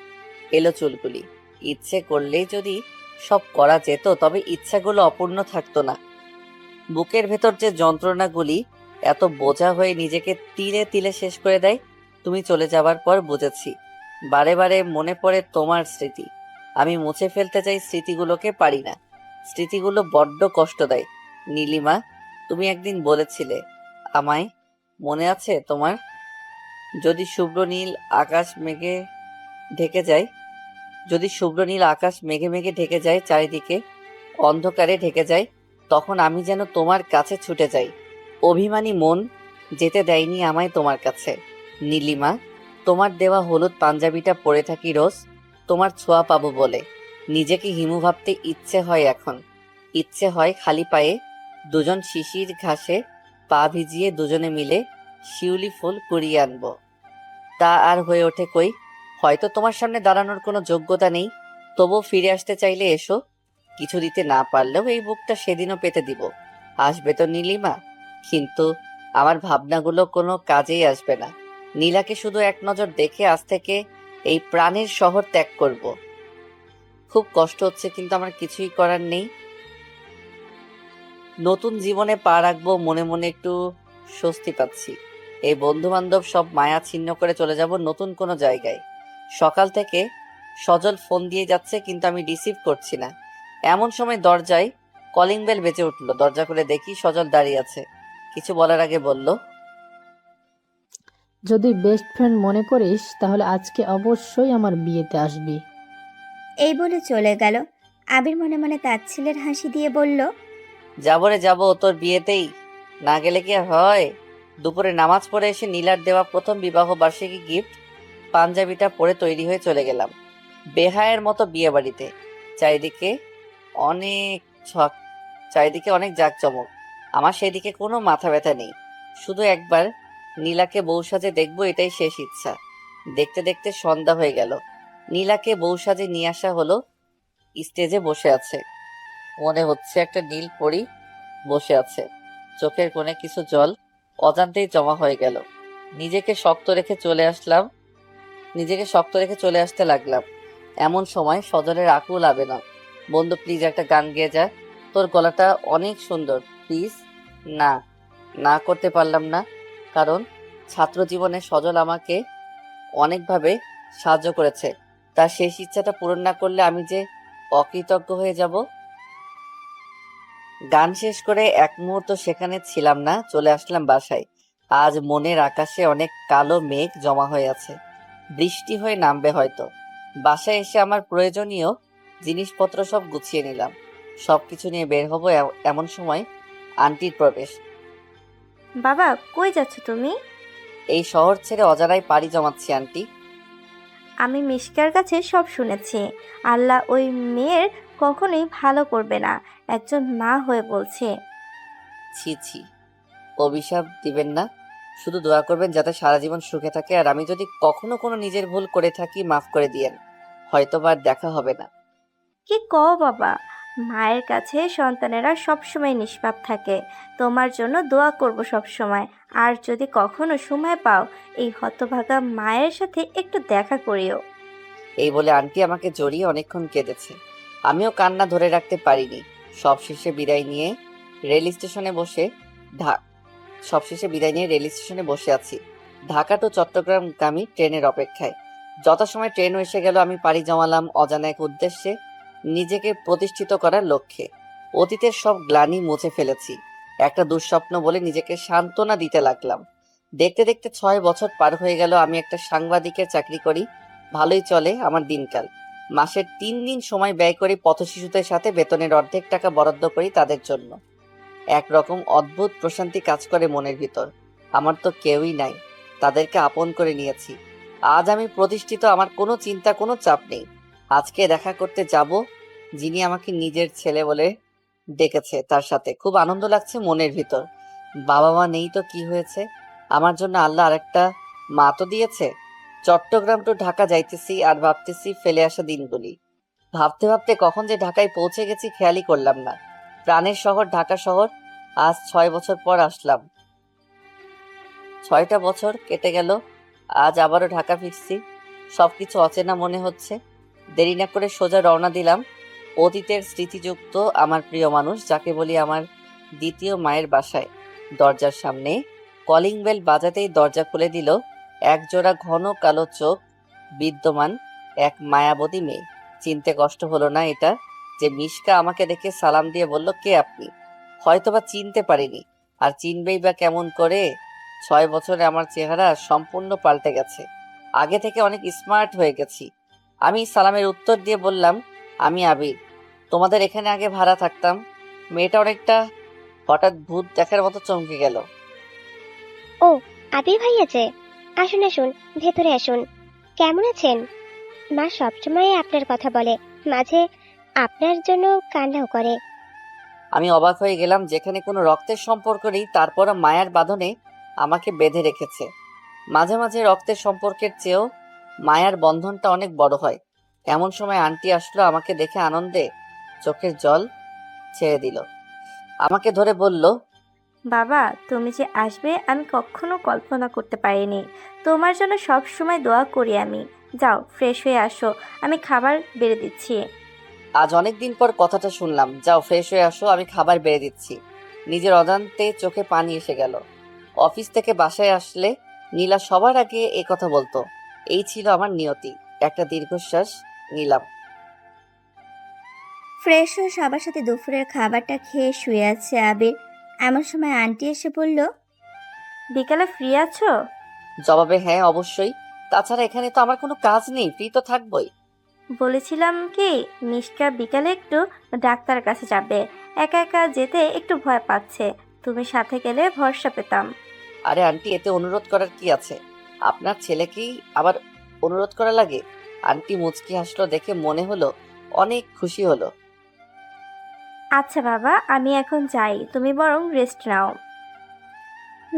এলো চুলগুলি। ইচ্ছে করলেই যদি সব করা যেত, তবে ইচ্ছাগুলো অপূর্ণ থাকতো না। বুকের ভেতর যে যন্ত্রণাগুলি এত বোঝা হয়ে নিজেকে তিলে তিলে শেষ করে দেয়, তুমি চলে যাবার পর বুঝেছি। বারে বারে মনে পড়ে তোমার স্মৃতি। আমি মুছে ফেলতে চাই স্মৃতিগুলোকে, পারি না। স্মৃতিগুলো বড্ড কষ্ট দেয়। নীলিমা, তুমি একদিন বলেছিলে আমায়, মনে আছে তোমার? যদি শুভ্র নীল আকাশ মেঘে ঢেকে যায়, যদি শুভ্র নীল আকাশ মেঘে মেঘে ঢেকে যায়, চারিদিকে অন্ধকারে ঢেকে যায়, তখন আমি যেন তোমার কাছে ছুটে যাই। অভিমানী মন যেতে দেয়নি আমায় তোমার কাছে। নীলিমা, তোমার দেওয়া হলুদ পাঞ্জাবিটা পরে থাকি রোজ, তোমার ছোঁয়া পাবো বলে। নিজেকে হিমু ভাবতে ইচ্ছে হয় এখন। ইচ্ছে হয় খালি পায়ে দুজন শিশির ঘাসে পা ভিজিয়ে দুজনে মিলে শিউলি ফুল কুড়িয়ে আনবো। তা আর হয়ে ওঠে কই। হয়তো তোমার সামনে দাঁড়ানোর কোনো যোগ্যতা নেই, তবুও ফিরে আসতে চাইলে এসো। কিছু দিতে না পারলেও এই বুকটা সেদিনও পেতে দিব। আসবে তো নীলিমা? কিন্তু আমার ভাবনাগুলো কোনো কাজেই আসবে না। নীলাকে শুধু এক নজর দেখে আজ থেকে এই প্রাণের শহর ত্যাগ করব। খুব কষ্ট হচ্ছে, কিন্তু আমার কিছুই করার নেই। নতুন জীবনে পা রাখবো, মনে মনে একটু স্বস্তি পাচ্ছি। এই বন্ধু বান্ধব সব মায়া ছিন্ন করে চলে যাব নতুন কোনো জায়গায়। সকাল থেকে সজল ফোন দিয়ে যাচ্ছে, কিন্তু আমি রিসিভ করছি না। এমন সময় দরজায় কলিং বেল বেজে উঠলো। দরজা খুলে দেখি সজল দাঁড়িয়ে আছে। কিছু বলার আগে বলল, যদি বেস্ট ফ্রেন্ড মনে করিস তাহলে আজকে অবশ্যই আমার বিয়েতে আসবি। এই বলে চলে গেল। আবির মনে মনে তাচ্ছিলের হাসি দিয়ে বলল, যাবো রে যাবো, তোর বিয়েতেই না গেলে কি আর হয়? দুপুরে নামাজ পড়ে এসে নীলার দেওয়া প্রথম বিবাহ বার্ষিকী গিফট পাঞ্জাবিটা পরে তৈরি হয়ে চলে গেলাম বেহায়ের মতো বিয়ে বাড়িতে। চারিদিকে অনেক ছক, চারিদিকে অনেক জাঁকজমক। আমার সেদিকে কোনো মাথা ব্যথা নেই। শুধু একবার নীলাকে বউ সাজে দেখবো, এটাই শেষ ইচ্ছা। দেখতে দেখতে সন্ধ্যা হয়ে গেল। নীলাকে বউ সাজে নিয়ে আসা হলো। স্টেজে বসে আছে, মনে হচ্ছে একটা নীল পরী বসে আছে। চোখের কোণে কিছু জল অজান্তেই জমা হয়ে গেল। নিজেকে শক্ত রেখে চলে আসতে লাগলাম। এমন সময় সজলের আকুল আবেদন, বন্ধু প্লিজ একটা গান গেয়ে যা, তোর গলাটা অনেক সুন্দর, প্লিজ। না, না করতে পারলাম না, কারণ ছাত্র জীবনে সজল আমাকে অনেকভাবে সাহায্য করেছে। তার শেষ ইচ্ছাটা পূরণ না করলে আমি যে অকৃতজ্ঞ হয়ে যাব। গান শেষ করে এক মুহূর্ত সেখানে ছিলাম না, চলে আসলাম বাসায়। আজ মনের আকাশে অনেক কালো মেঘ জমা হয়ে আছে, বৃষ্টি হয়ে নামবে হয়তো। বাসায় এসে আমার প্রয়োজনীয় জিনিসপত্র সব গুছিয়ে নিলাম। সবকিছু নিয়ে বের হব, এমন সময় আন্টির প্রবেশ। বাবা, কই যাচ্ছ তুমি? এই শহর ছেড়ে অজানায় পাড়ি জমাচ্ছি আন্টি। আমি মিশকার কাছে সব শুনেছি। আল্লাহ ওই মেয়ের কখনোই ভালো করবে না, একজন মা হয়ে বলছে। ছি ছি, অভিশাপ দিবেন না, শুধু দোয়া করবেন যাতে সারা জীবন সুখে থাকে। আর আমি যদি কখনো কোনো নিজের ভুল করে থাকি, মাফ করে দিয়েন। হয়তোবা আর দেখা হবে না। কি কও বাবা, মায়ের কাছে সন্তানেরা সবসময় নিষ্পাপ থাকে। তোমার জন্য দোয়া করব সব সময়। আর যদি কখনো সময় পাও, এই হতভাগা মায়ের সাথে একটু দেখা করিও। এই বলে আন্টি আমাকে জড়িয়ে অনেকক্ষণ কেঁদেছে। আমিও কান্না ধরে রাখতে পারিনি। সবশেষে বিদায় নিয়ে রেল স্টেশনে বসে ঢা- রেল স্টেশনে বসে আছি, ঢাকা টু চট্টগ্রামগামী ট্রেনের অপেক্ষায়। যথাসময় ট্রেনও এসে গেল। আমি পাড়ি জমালাম অজানা এক উদ্দেশ্যে, নিজেকে প্রতিষ্ঠিত করার লক্ষ্যে। অতীতের সব গ্লানি মুছে ফেলেছি। একটা দুঃস্বপ্ন বলে নিজেকে সান্ত্বনা দিতে লাগলাম। দেখতে দেখতে 6 বছর পার হয়ে গেল। আমি একটা সাংবাদিকের চাকরি করি, ভালোই চলে আমার দিনকাল। মাসের 3 দিন সময় ব্যয় করি পথশিশুদের সাথে, বেতনের অর্ধেক টাকা বরাদ্দ করি তাদের জন্য। একরকম অদ্ভুত প্রশান্তি কাজ করে মনের ভিতর। আমার তো কেউই নাই, তাদেরকে আপন করে নিয়েছি। আজ আমি প্রতিষ্ঠিত, আমার কোনো চিন্তা কোনো চাপ নেই। আজকে দেখা করতে যাব যিনি আমাকে নিজের ছেলে বলে ডেকেছে, তার সাথে খুব আনন্দ লাগছে মনের ভিতর। বাবা মা নেই তো কি হয়েছে, আমার জন্য আল্লাহ আরেকটা মা তো দিয়েছে। চট্টগ্রাম টু ঢাকা যাইতেছি আর ভাবতেছি ফেলে আসা দিনগুলি। ভাবতে ভাবতে কখন যে ঢাকায় পৌঁছে গেছি খেয়ালই করলাম না। প্রাণের শহর ঢাকা শহর। আজ 6 বছর পর আসলাম। 6টা বছর কেটে গেল, আজ আবারও ঢাকা ফিরছি। সবকিছু অচেনা মনে হচ্ছে। দেরি না করে সোজা রওনা দিলাম অতীতের স্মৃতিযুক্ত আমার প্রিয় মানুষ, যাকে বলি আমার দ্বিতীয় মায়ের বাসায়। দরজার সামনে কলিং বেল বাজাতেই দরজা খুলে দিল একজোড়া ঘন কালো চোখ বিদ্যমান এক মায়াবতী মেয়ে। চিনতে কষ্ট হলো না এটা যে মিশকা আমাকে দেখে সালাম দিয়ে বলল, কে আপনি? হয়তোবা চিনতে পারিনি, আর চিনবেই বা কেমন করে? 6 বছরে আমার চেহারা সম্পূর্ণ পাল্টে গেছে। আগে থেকে অনেক স্মার্ট হয়ে গেছি। আমি সালামের উত্তর দিয়ে বললাম, আমি আবির, তোমাদের এখানে আগে ভাড়া থাকতাম। মেয়েটা অনেকটা হঠাৎ ভূত দেখার মতো চমকে গেল। ও, আবির ভাইয়া যে, আসুন আসুন, ভেতরে আসুন। কেমন আছেন? মা সবসময় আপনার কথা বলে, মাঝে আপনার জন্য কান্নাও করে। আমি অবাক হয়ে গেলাম, যেখানে কোনো রক্তের সম্পর্ক নেই তারপরও মায়ার বাঁধনে আমাকে বেঁধে রেখেছে। মাঝে মাঝে রক্তের সম্পর্কের চেয়েও মায়ার বন্ধনটা অনেক বড় হয়। এমন সময় আন্টি আসলো, আমাকে দেখে আনন্দে চোখের জল ছেড়ে দিল। আমাকে ধরে বলল, বাবা, তুমি যে আসবে আমি কখনো কল্পনা করতে পারিনি। তোমার জন্য সব সময় দোয়া করি আমি। যাও, ফ্রেশ হয়ে আসো, আমি খাবার বেড়ে দিচ্ছি। আজ অনেক দিন পর কথাটা শুনলাম, যাও ফ্রেশ হয়ে আসো, আমি খাবার বেড়ে দিচ্ছি। নিজের অজান্তে চোখে পানি এসে গেল। অফিস থেকে বাসায় আসলে নীলা সবার আগে এ কথা বলতো। এই ছিল আমার নিয়তি। একটা দীর্ঘশ্বাস নিলাম। ফ্রেশ হয়ে সবার সাথে দুপুরের খাবারটা খেয়ে শুয়ে আছে আবির। এমন সময় আন্টি এসে বলল, বিকালে ফ্রি আছো? জবাবে হ্যাঁ, অবশ্যই। তাছাড়া এখানে তো আমার কোনো কাজ নেই, ফ্রি তো থাকবই। বলেছিলাম কি, মিশকা বিকালে একটু ডাক্তারের কাছে যাবে। একা একা যেতে একটু ভয় পাচ্ছে, তুমি সাথে গেলে ভরসা পেতাম। আরে আন্টি, এতে অনুরোধ করার কি আছে? আপনার ছেলেকেই আবার অনুরোধ করা লাগে? আন্টি মুচকি হাসলো, দেখে মনে হলো অনেক খুশি হলো। আচ্ছা বাবা, আমি এখন যাই, তুমি বরং রেস্ট নাও।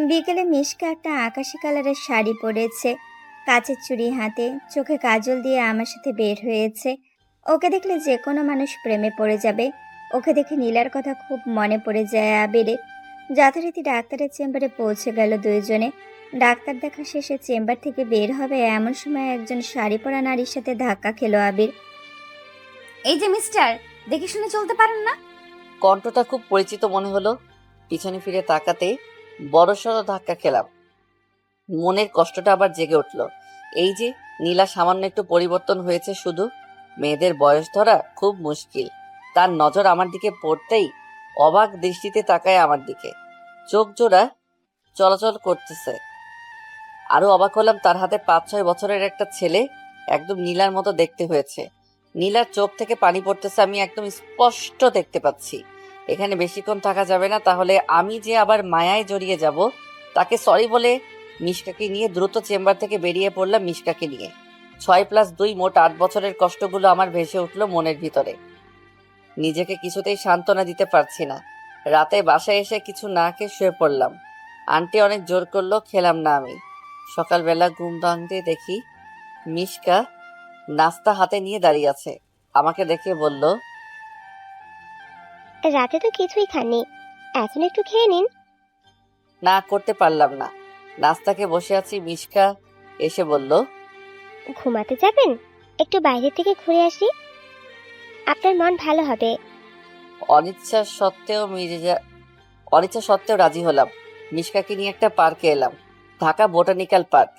বিকেলে মিশকা একটা আকাশি কালারের শাড়ি পরেছে, কাচের চুড়ি হাতে, চোখে কাজল দিয়ে আমার সাথে বের হয়েছে। ওকে দেখলে যে কোনো মানুষ প্রেমে পড়ে যাবে। ওকে দেখে নীলার কথা খুব মনে পড়ে যায় আবিরের। যথারীতি ডাক্তারের চেম্বারে পৌঁছে গেল দুইজনে। ডাক্তার দেখা শেষে চেম্বার থেকে বের হবে এমন সময় একজন শাড়ি পরা নারীর সাথে ধাক্কা খেলো আবির। এই যে মিস্টার, দেখে শুনে চলতে পারেন না? কণ্ঠটা খুব পরিচিত মনে হলো। পিছনে ফিরে তাকাতে বড়সড় ধাক্কা খেলাম। মনের কষ্টটা আবার জেগে উঠল। এই যে নীলা সামান্য একটু পরিবর্তন হয়েছে শুধু। মেয়েদের বয়স ধরা খুব মুশকিল। তার নজর আমার দিকে পড়তেই অবাক দৃষ্টিতে তাকায় আমার দিকে। চোখ জোড়া চলাচল করতেছে। আরো অবাক হলাম, তার হাতে 5-6 বছরের একটা ছেলে, একদম নীলার মতো দেখতে হয়েছে। নীলার চোখ থেকে পানি পড়তেছে, আমি একদম স্পষ্ট দেখতে পাচ্ছি। এখানে বেশিক্ষণ থাকা যাবে না, তাহলে আমি যে আবার মায়ায় জড়িয়ে যাব। তাকে সরি বলে মিশকাকে নিয়ে দ্রুত চেম্বার থেকে বেরিয়ে পড়লাম। মিশকাকে নিয়ে 6+2 মোট 8 বছরের কষ্টগুলো আমার ভেসে উঠলো মনের ভিতরে। নিজেকে কিছুতেই সান্ত্বনা দিতে পারছি না। রাতে বাসায় এসে কিছু না খেয়ে শুয়ে পড়লাম। আন্টি অনেক জোর করলো, খেলাম না আমি। সকালবেলা ঘুম ভাঙতে দেখি মিশকা নাস্তা হাতে নিয়ে দাঁড়িয়ে আছে। আমাকে দেখে বলল, রাতে তো কিছুই খাননি, এখন একটু খেয়ে নিন। না করতে পারলাম না। নাস্তাকে বসে আছি, মিশকা এসে বলল, ঘুমাতে যাবেন? একটু বাইরে থেকে ঘুরে আসি, আপনার মন ভালো হবে। অনিচ্ছা সত্ত্বেও রাজি হলাম। মিশকাকে নিয়ে একটা পার্কে এলাম, ঢাকা বোটানিক্যাল পার্ক।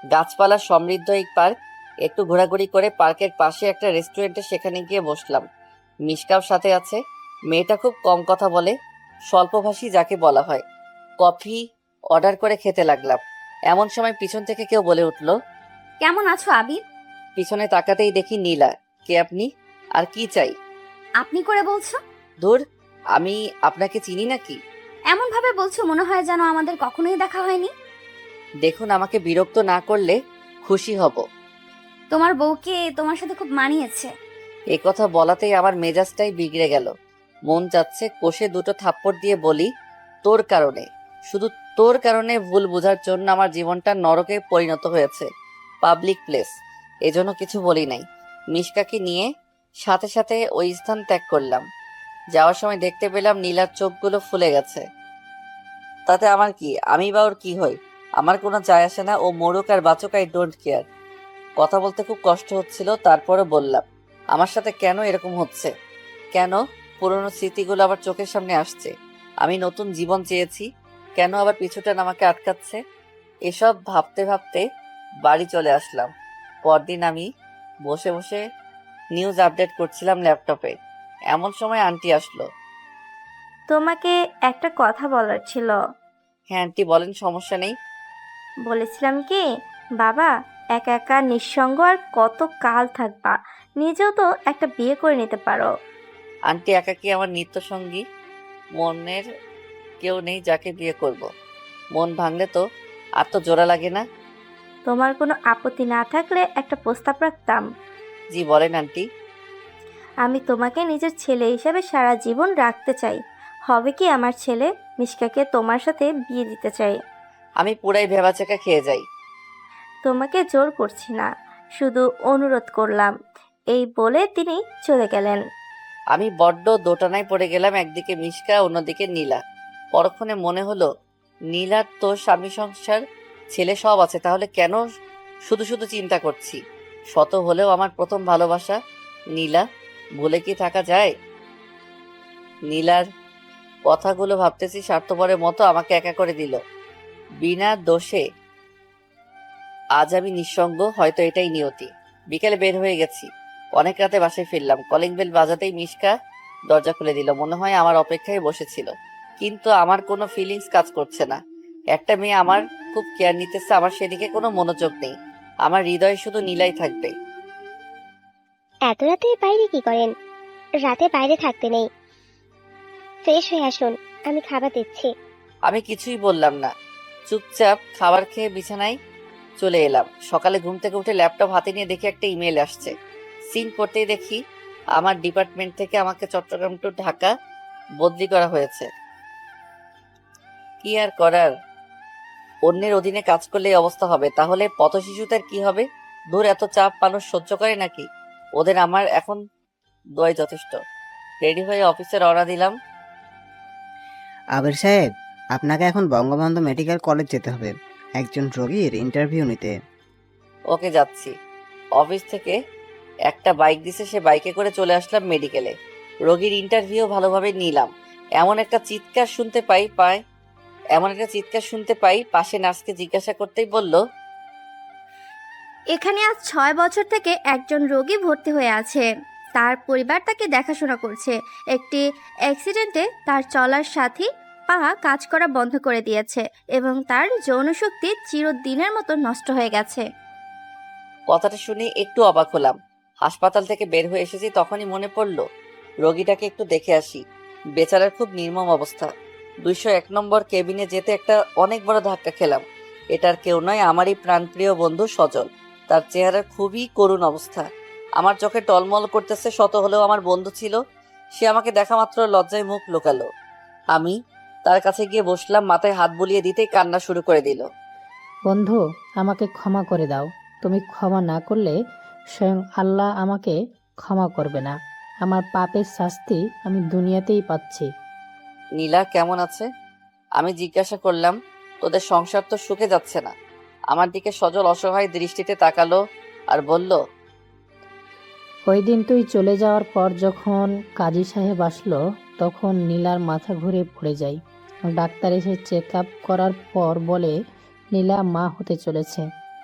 গাছপালা সমৃদ্ধ এই পার্ক। একটু ঘোরাঘুরি করে পার্কের পাশে একটা রেস্টুরেন্টে সেখানে গিয়ে বসলাম। মিশকাও সাথে আছে। মেয়েটা খুব কম কথা বলে, স্বল্পভাষী যাকে বলা হয়। কফি অর্ডার করে খেতে লাগলাম। এমন সময় পিছন থেকে কেউ বলে উঠল, কেমন আছো আবির? পিছনে তাকাতেই দেখি নীলা। কে আপনি? আর কি চাই? আপনি করে বলছো? ধুর, আমি আপনাকে চিনি নাকি? এমন ভাবে বলছো মনে হয় যেন আমাদের কখনোই দেখা হয়নি। দেখুন, আমাকে বিরক্ত না করলে খুশি হব। তোমার বউকে তোমার সাথে খুব মানিয়েছে। এ কথা বলাতেই আমার মেজাজটাই বিগড়ে গেল। মন যাচ্ছে কষে দুটো থাপ্পড় দিয়ে বলি, তোর কারণে, শুধু তোর কারণে ভুল বোঝার জন্য আমার জীবনটা নরকে পরিণত হয়েছে, পাবলিক প্লেস। এজন্য কিছু বলি নাই। মিশকাকে নিয়ে সাথে সাথে ওই স্থান ত্যাগ করলাম। যাওয়ার সময় দেখতে পেলাম নীলার চোখগুলো ফুলে গেছে। তাতে আমার কি, আমি বা ওর কি হই? আমার কোনো যায় আসে না, ও মরুক আর বাঁচুক, আই ডোন্ট কেয়ার। কথা বলতে খুব কষ্ট হচ্ছিল, তারপরে বললাম, আমার সাথে কেন এরকম হচ্ছে? কেন পুরনো স্মৃতিগুলো আবার চোখের সামনে আসছে? আমি নতুন জীবন চেয়েছি, কেন আবার পিছুটান আমাকে আটকাচ্ছে? এসব ভাবতে ভাবতে বাড়ি চলে আসলাম। পরদিন আমি বসে বসে নিউজ আপডেট করছিলাম ল্যাপটপে। এমন সময় আন্টি আসলো। তোমাকে একটা কথা বলার ছিল। হ্যাঁ আন্টি বলেন, সমস্যা নেই। বলেছিলাম কি, বাবা, একা একা নিঃসঙ্গ আর কত কাল থাকবা? নিজেও তো একটা বিয়ে করে নিতে পারো। আন্টি একাকী আমার নিত্য সঙ্গী, মনের কেউ নেই যাকে বিয়ে করব। মন ভাঙলে তো আর তো জোড়া লাগে না। তোমার কোনো আপত্তি না থাকলে একটা প্রস্তাব রাখতাম। জি বলেন আন্টি। আমি তোমাকে নিজের ছেলে হিসেবে সারা জীবন রাখতে চাই। হবে কি আমার ছেলে মিশকাকে তোমার সাথে বিয়ে দিতে চাই। আমি পুরাই ভেবাচেকা খেয়ে যাই। তোমাকে জোর করছি না, শুধু অনুরোধ করলাম। এই বলে তিনি চলে গেলেন। আমি বড্ড দোটানায় পড়ে গেলাম। একদিকে মিশকা, অন্যদিকে নীলা। পরক্ষণে মনে হলো, নীলার তো স্বামী সংসার ছেলে সব আছে, তাহলে কেন শুধু শুধু চিন্তা করছি? শত হলেও আমার প্রথম ভালোবাসা নীলা, ভুলে কি থাকা যায়? নীলার কথাগুলো ভাবতেছি, স্বার্থপরের মতো আমাকে একা করে দিল বিনা দোষে। আজ আমি নিঃসঙ্গ, হয়তো এটাই নিয়তি। বিকেলে বের হয়ে গেছি, অনেক রাতে বাসায় ফিরলাম। কলিং বেল বাজাতেই মিশকা দরজা খুলে দিল। মনে হয় আমার অপেক্ষায় বসেছিল, কিন্তু আমার কোনো ফিলিংস কাজ করছে না। একটা মেয়ে আমার খুব কেয়ার নিতেছে, আমার সেদিকে কোনো মনোযোগ নেই। আমার হৃদয়ে শুধু নীলাই থাকবে। এত রাতে বাইরে কি করেন? রাতে বাইরে থাকতে নেই, ফ্রেশ হয়ে আসুন, আমি খাবার দিচ্ছি। আমি কিছুই বললাম না, চুপচাপ খাবার খেয়ে বিছানায় চলে এলাম। সকালে ঘুম থেকে উঠে ল্যাপটপ হাতে নিয়ে দেখি একটা ইমেল আসছে। সিন করতেই দেখি আমার ডিপার্টমেন্ট থেকে আমাকে চট্টগ্রাম টু ঢাকা বদলি করা হয়েছে। কি আর করার, অন্যের অধীনে কাজ করলে এই অবস্থা হবে, তাহলে পথশিশুদের কি হবে? দূর, এত চাপ মানুষ সহ্য করে নাকি? ওদের আমার এখন দোয়াই যথেষ্ট। রেডি হয়ে অফিসে রওনা দিলাম। আবির সাহেব, আপনাকে এখন বঙ্গবন্ধু মেডিকেল কলেজ যেতে হবে একজন রোগীর ইন্টারভিউ নিতে। ওকে, যাচ্ছি। অফিস থেকে একটা বাইক দিছে, সে বাইকে করে চলে আসলাম মেডিকেলে। রোগীর ইন্টারভিউ ভালোভাবে নিলাম। এমন একটা চিৎকার শুনতে পাই পাশে নার্সকে জিজ্ঞাসা করতেই বলল, এখানে আজ 6 বছর থেকে একজন রোগী ভর্তি হয়ে আছে। তার পরিবার তাকে দেখাশোনা করছে। একটি অ্যাক্সিডেন্টে তার চলার সাথী পা কাজ করা বন্ধ করে দিয়েছে এবং তার যৌনশক্তি চিরদিনের মতো নষ্ট হয়ে গেছে। কথাটা শুনে একটু অবাক হলাম। হাসপাতাল থেকে বের হয়ে এসেছি, তখনই মনে পড়লো রোগীটাকে একটু দেখে আসি। বেচারার খুব নির্মম অবস্থা। 201 নম্বর কেবিনে যেতে একটা অনেক বড় ধাক্কা খেলাম। এটার কেউ নয়, আমারই প্রাণপ্রিয় বন্ধু সজল। তার চেহারার খুবই করুণ অবস্থা। আমার চোখে টলমল করতেছে। শত হলেও আমার বন্ধু ছিল। সে আমাকে দেখা মাত্র লজ্জায় মুখ লুকালো। আমি তার কাছে গিয়ে বসলাম, মাথায় হাত বুলিয়ে দিতেই কান্না শুরু করে দিল। বন্ধু, আমাকে ক্ষমা করে দাও। তুমি ক্ষমা না করলে স্বয়ং আল্লাহ আমাকে ক্ষমা করবে না। আমার পাপের শাস্তি আমি দুনিয়াতেই পাচ্ছি। নীলা কেমন আছে? আমি জিজ্ঞাসা করলাম। তোদের সংসার তো সুখে যাচ্ছে না। আমার দিকে সজল অসহায় দৃষ্টিতে তাকালো আর বলল, ওই দিন তুই চলে যাওয়ার পর যখন কাজী সাহেব আসলো, তখন নীলার মাথা ঘুরে পড়ে যায়। ডাক্তার এসে চেক আপ করার পর বলে নীলা মা হতে চলেছে।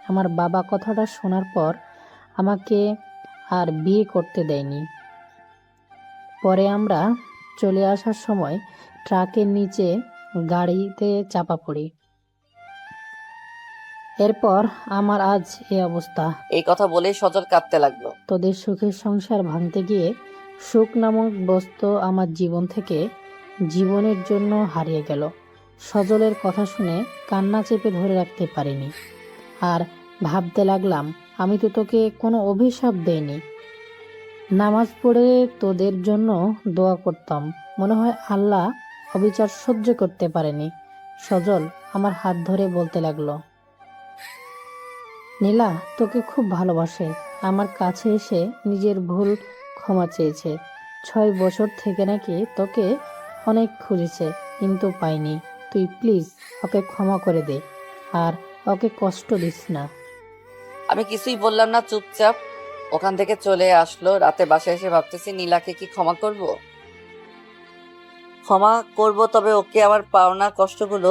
আমার বাবা কথাটা শোনার পর আমাকে আর বিয়ে করতে দেয়নি। পরে আমরা চলে আসার সময় ট্রাকের নিচে গাড়িতে চাপা পড়ি। এরপর আমার আজ এই অবস্থা। এই কথা বলেই সজল কাঁদতে লাগলো। তোদের সুখের সংসার ভাঙতে গিয়ে সুখ নামক বস্তু আমার জীবন থেকে জীবনের জন্য হারিয়ে গেল। সজলের কথা শুনে কান্না চেপে ধরে রাখতে পারিনি। আর ভাবতে লাগলাম আমি তো তোকে কোনো অভিশাপ দেইনি। নামাজ পড়ে তোদের জন্য দোয়া করতাম। মনে হয় আল্লাহ অবিচার সহ্য করতে পারেনি। সজল আমার হাত ধরে বলতে লাগলো, নীলা তোকে খুব ভালোবাসে। আমার কাছে এসে নিজের ভুল ক্ষমা চেয়েছে। 6 বছর থেকে নাকি তোকে অনেক খুঁজেছে কিন্তু পাইনি। তুই প্লিজ ওকে ক্ষমা করে দে, আর ওকে কষ্ট দিস না। আমি কিছুই বললাম না, চুপচাপ ওখান থেকে চলে আসলো। রাতে বাসায় এসে ভাবতেছি নীলাকে কি ক্ষমা করব। ক্ষমা করব, তবে ওকে আমার পাওনা কষ্টগুলো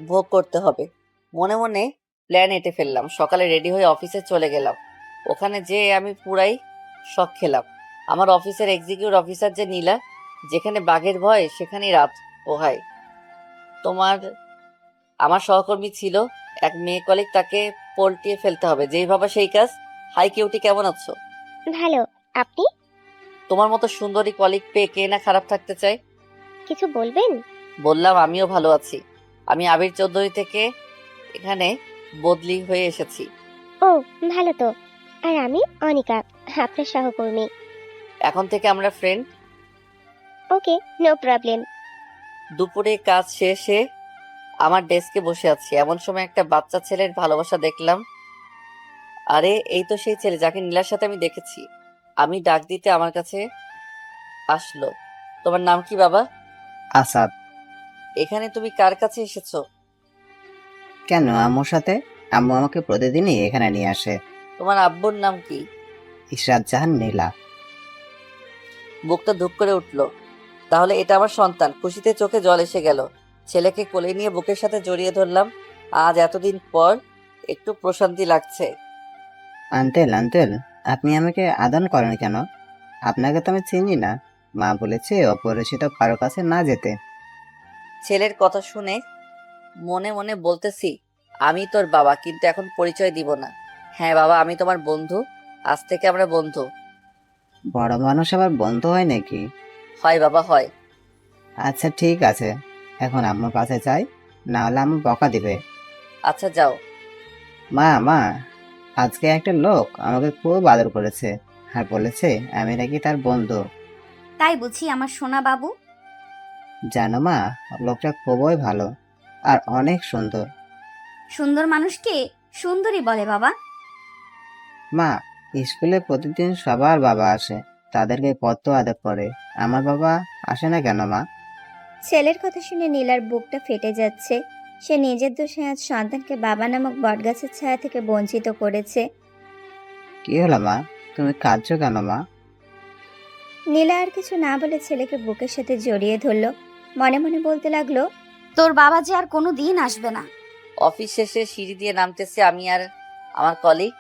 ভোগ করতে হবে। মনে মনে প্ল্যান এঁটে ফেললাম। সকালে রেডি হয়ে অফিসে চলে গেলাম। ওখানে যেয়ে আমি পুরাই শক খেলাম। আমার অফিসের এক্সিকিউটিভ অফিসার যে নীলা, যেখানে বাঘের ভয় সেখানেই রাত পোহায়। আমার সহকর্মী ছিল এক মেয়ে কলিগ, তাকে পল্টিয়ে ফেলতে হবে। যেই ভাবা সেই কাজ। হাই কিউটি, কেমন আছো? ভালো। আপনি তোমার মতো সুন্দরী কলিগ পেয়ে কে না খারাপ থাকতে চায়। কিছু বলবেন? বললাম আমিও ভালো আছি। আমি আবির চৌধুরী থেকে এখানে বদলি হয়ে এসেছি। ও, ভালো তো। আর আমি অনিকা, আপনার সহকর্মী। এখন থেকে আমরা ফ্রেন্ড। ওকে, নো প্রবলেম। দুপুরে কাজ শেষে আমার ডেস্কে বসে আছি, এমন সময় একটা বাচ্চা ছেলের ভালোবাসা দেখলাম। আরে এই তো সেই ছেলে যাকে নীলার সাথে আমি দেখেছি। আমি ডাক দিতে আমার কাছে আসলো। তোমার নাম কি বাবা? আসাদ। এখানে তুমি কার কাছে এসেছো? কেন, আম্মুর সাথে। আম্মু আমাকে প্রতিদিনই এখানে নিয়ে আসে। তোমার আব্বুর নাম কি? ইশরাত জাহান নীলা। বুকটা ধুক করে উঠলো। তাহলে এটা আমার সন্তান। খুশিতে চোখে জল এসে গেল। ছেলেকে কোলে নিয়ে বুকের সাথে জড়িয়ে ধরলাম। আজ এতদিন পর একটু প্রশান্তি লাগছে। আঙ্কেল আঙ্কেল, আপনি আমাকে আদর করেন কেন? আপনাকে তো আমি চিনি না। মা বলেছে অপরিচিত কারো কাছে না যেতে। ছেলের কথা শুনে মনে মনে বলতেছি, আমি তোর বাবা, কিন্তু এখন পরিচয় দিব না। হ্যাঁ বাবা, আমি তোমার বন্ধু। আজ থেকে আমরা বন্ধু। বড় মানুষ আবার বন্ধু হয় নাকি? হয় বাবা, হয়। আচ্ছা ঠিক আছে, এখন আম্মুর কাছে যাই, না হলে আম্মু বকা দিবে। আচ্ছা যাও। মা মা, আজকে একটা লোক আমাকে খুব আদর করেছে আর বলেছে আমি নাকি তার বন্ধু। তাই বুঝি আমার সোনা বাবু? জানো মা, লোকটা খুবই ভালো আর অনেক সুন্দর। সুন্দর মানুষকে সুন্দরী বলে বাবা। মা, স্কুলে প্রতিদিন সবার বাবা আসে, তাদেরকে কত আদর করে। আমার বাবা আসে না কেন মা? ছেলের কথা শুনে নীলার বুকটা ফেটে যাচ্ছে। সে নিজের দোষে আজ সন্তানকে বাবা নামক বটগাছের ছায়া থেকে বঞ্চিত করেছে। কি হলো মা, তুমি কাঁদছো কেন মা? নীলা আর কিছু না বলে ছেলেকে বুকের সাথে জড়িয়ে ধরলো। মনে মনে বলতে লাগলো, তোর বাবা যে আর কোনো দিন আসবে না। অফিস শেষে সিঁড়ি দিয়ে নামতেছে আমি আর আমার কলিগ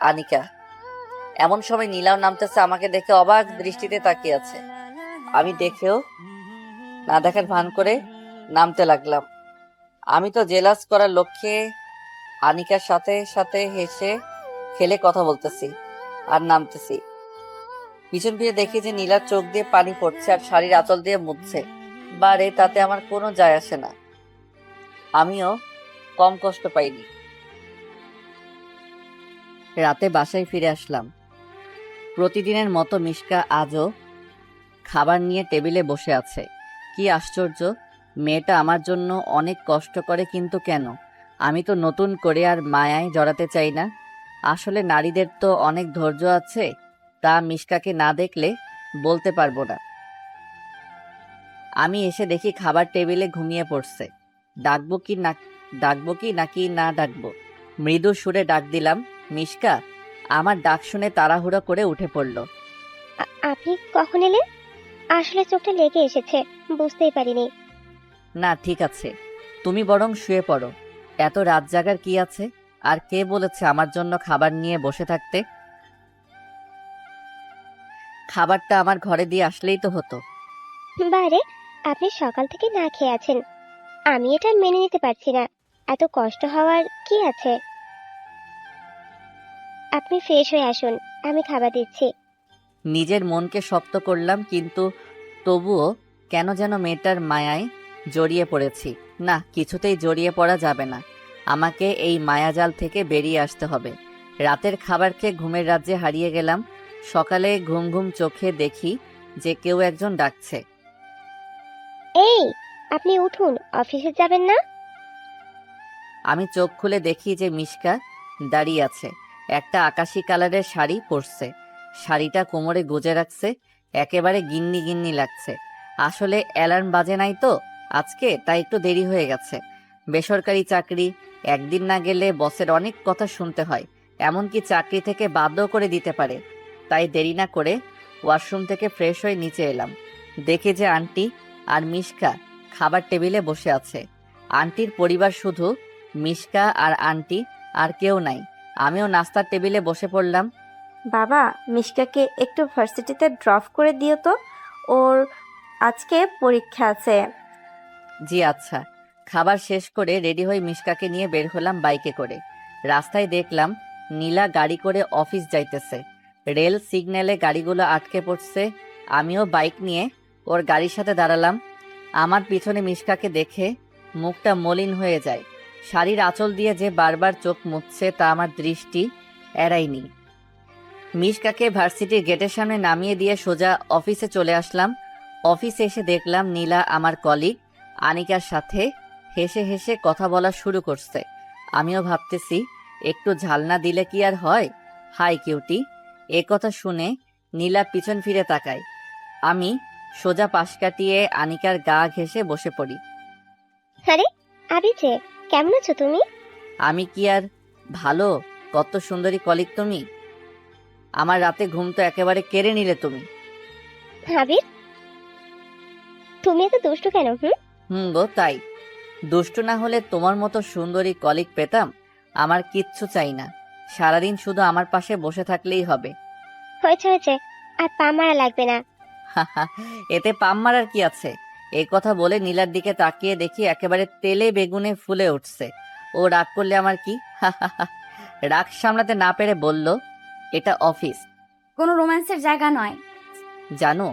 আনিকা। এমন সময় নীলাও নামতেছে। আমাকে দেখে অবাক দৃষ্টিতে তাকিয়ে আছে। আমি দেখেও না দেখার ভান করে নামতে লাগলাম। আমি তো জেলাস করার লক্ষ্যে আনিকার সাথে সাথে হেসে খেলে কথা বলতেছি আর নামতেছি। পিছন ফিরে দেখি যে নীলার চোখ দিয়ে পানি পড়ছে আর শাড়ির আঁচল দিয়ে মুছছে। বারে তাতে আমার কোনো যায় আসে না। আমিও কম কষ্ট পাইনি। রাতে বাসায় ফিরে আসলাম। প্রতিদিনের মতো মিশকা আজও খাবার নিয়ে টেবিলে বসে আছে। কি আশ্চর্য, মেয়েটা আমার জন্য অনেক কষ্ট করে, কিন্তু কেন? আমি তো নতুন করে আর মায়ায় জড়াতে চাই না। আসলে নারীদের তো অনেক ধৈর্য আছে, তা মিশকাকে না দেখলে বলতে পারবো না। আমি এসে দেখি খাবার টেবিলে ঘুমিয়ে পড়ছে। ডাকবো কি নাকি না ডাকবো? মৃদু সুরে ডাক দিলাম, মিশকা। আমার ডাক শুনে তাড়াহুড়ো করে উঠে পড়ল। আপনি কখন এলেন? আসলে চোখটা লেগে এসেছে, বুঝতেই পারিনি। না ঠিক আছে, তুমি বরং শুয়ে পড়ো। এত রাত জাগার কি আছে? আর কে বলেছে আমার জন্য খাবার নিয়ে বসে থাকতে? খাবারটা আমার ঘরে দিয়ে আসলেই তো হতো। বাইরে আপনি সকাল থেকে না খেয়ে আছেন, আমি এটা মেনে নিতে পারছি না। এত কষ্ট হওয়ার কি আছে? আপনি ফ্রেশ হয়ে আসুন, আমি খাবার দিচ্ছি। নিজের মনকে শক্ত করলাম, কিন্তু তবুও কেন যেন মেয়েটার মায়ায় জড়িয়ে পড়েছি। না, কিছুতেই জড়িয়ে পড়া যাবে না। আমাকে এই মায়াজাল থেকে বেরিয়ে আসতে হবে। রাতের খাবার খেয়ে ঘুমের রাজ্যে হারিয়ে গেলাম। সকালে ঘুম ঘুম চোখে দেখি যে কেউ একজন ডাকছে। এই, আপনি উঠুন, অফিসে যাবেন না? আমি চোখ খুলে দেখি যে মিশকা দাঁড়িয়ে আছে। একটা আকাশি কালারের শাড়ি পরছে। শাড়িটা কোমরে গুজে রাখছে, একেবারে গিন্নি গিন্নি লাগছে। আসলে অ্যালার্ম বাজে নাই তো আজকে, তাই একটু দেরি হয়ে গেছে। বেসরকারি চাকরি, একদিন না গেলে বসের অনেক কথা শুনতে হয়, এমনকি চাকরি থেকে বাধ্য করে দিতে পারে। তাই দেরি না করে ওয়াশরুম থেকে ফ্রেশ হয়ে নিচে এলাম। দেখি যে আন্টি আর মিশকা খাবার টেবিলে বসে আছে। আন্টির পরিবার শুধু মিশকা আর আন্টি, আর কেউ নাই। আমিও নাস্তার টেবিলে বসে পড়লাম। বাবা, মিশকাকে একটু ভার্সিটিতে ড্রপ করে দিও তো, ওর আজকে পরীক্ষা আছে। জি আচ্ছা। খাবার শেষ করে রেডি হয়ে মিশকাকে নিয়ে বের হলাম বাইকে করে। রাস্তায় দেখলাম নীলা গাড়ি করে অফিস যাইতেছে। রেল সিগন্যালে গাড়িগুলো আটকে পড়ছে। আমিও বাইক নিয়ে ওর গাড়ির সাথে দাঁড়ালাম। আমার পিছনে মিশকাকে দেখে মুখটা মলিন হয়ে যায়। শাড়ির আঁচল দিয়ে যে বারবার চোখ মুছছে তা আমার দৃষ্টি এড়ায়নি। মিশকাকে ভার্সিটির গেটের সামনে নামিয়ে দিয়ে সোজা অফিসে চলে আসলাম। অফিসে এসে দেখলাম নীলা আমার কলিগ আনিকার সাথে হেসে হেসে কথা বলা শুরু করছে। আমিও ভাবতেছি একটু ঝাল না দিলে কি আর হয়। High cutie. এ কথা শুনে নীলা পিছন ফিরে তাকায়। আমি সোজা পাশ কাটিয়ে আনিকার গা ঘেঁষে বসে পড়ি। আরে আবির যে, কেমন আছো তুমি? আমি কি আর ভালো, কত সুন্দরী কলিগ তুমি। আমার রাতে ঘুম তো একেবারে কেড়ে নিলে তুমি। আবির, তুমি এত দুষ্টু কেন? গো তাই। দুষ্ট না হলে তোমার মতো সুন্দরী কলিগ পেতাম? আমার কিচ্ছু চাই না, সারাদিন শুধু আমার পাশে বসে থাকলেই হবে। হয়েছে হয়েছে, আর পা মারা লাগবে না। এতে পাম মারার কি আছে? এই কথা বলে নীলার দিকে তাকিয়ে দেখি একেবারে তেলে বেগুনে ফুলে উঠছে। ও রাগ করলে আমার কি? রাগ সামলাতে না পেরে বলল, এটা অফিস, কোনো রোম্যান্সের জায়গা নয়। জানো?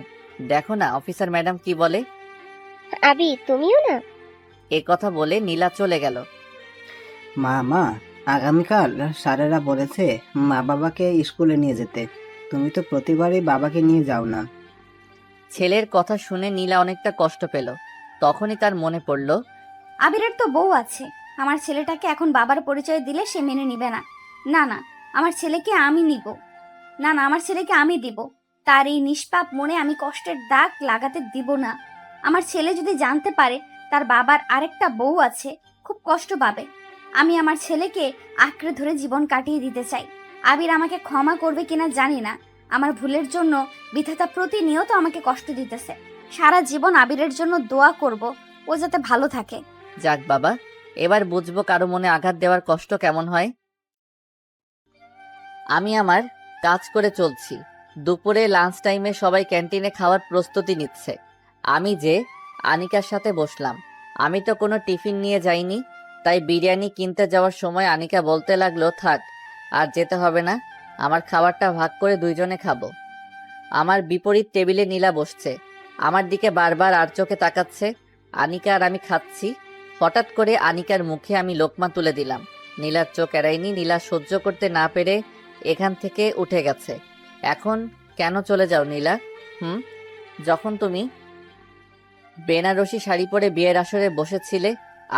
দেখো না অফিসার ম্যাডাম কি বলে। আবির, তুমিও না? এ কথা বলে নীলা চলে গেল। মা, আগামীকাল স্যারেরা বলেছে মা বাবাকে স্কুলে নিয়ে যেতে। তুমি তো প্রতিবারই বাবাকে নিয়ে যাও না। ছেলের কথা শুনে নীলা অনেকটা কষ্ট পেল। তখনই তার মনে পড়ল, আবিরের তো বউ আছে। আমার ছেলেটাকে এখন বাবার পরিচয় দিলে সে মেনে নিবে না। না না, আমার ছেলেকে আমি নিব। না না, আমার ছেলেকে আমি দিব। তার এই নিষ্পাপ মনে আমি কষ্টের দাগ লাগাতে দিব না। আমার ছেলে যদি জানতে পারে তার বাবার আরেকটা বউ আছে, খুব কষ্ট পাবে। আমি আমার ছেলেকে আঁকড়ে ধরে জীবন কাটিয়ে দিতে চাই। আবির আমাকে ক্ষমা করবে কিনা জানি না। আমার ভুলের জন্য বিধাতা প্রতিনিয়ত আমাকে কষ্ট দিতেছে। সারা জীবন আবিরের জন্য দোয়া করব, ও যাতে ভালো থাকে। যাক বাবা, এবার বুঝবো কারো মনে আঘাত দেওয়ার কষ্ট কেমন হয়। আমি আমার কাজ করে চলছি। দুপুরে লাঞ্চ টাইমে সবাই ক্যান্টিনে খাওয়ার প্রস্তুতি নিচ্ছে। আমি যে আনিকার সাথে বসলাম। আমি তো কোনো টিফিন নিয়ে যাইনি, তাই বিরিয়ানি কিনতে যাওয়ার সময় আনিকা বলতে লাগলো, থাক আর যেতে হবে না, আমার খাবারটা ভাগ করে দুইজনে খাবো। আমার বিপরীত টেবিলে নীলা বসছে, আমার দিকে বারবার আর চোখে তাকাচ্ছে। আনিকা আর আমি খাচ্ছি। হঠাৎ করে আনিকার মুখে আমি লোকমা তুলে দিলাম। নীলার চোখ এড়ায়নি। নীলা সহ্য করতে না পেরে এখান থেকে উঠে গেছে। এখন কেন চলে যাও নীলা? যখন তুমি বেনারসি শাড়ি পরে বিয়ের আসরে বসেছিলে,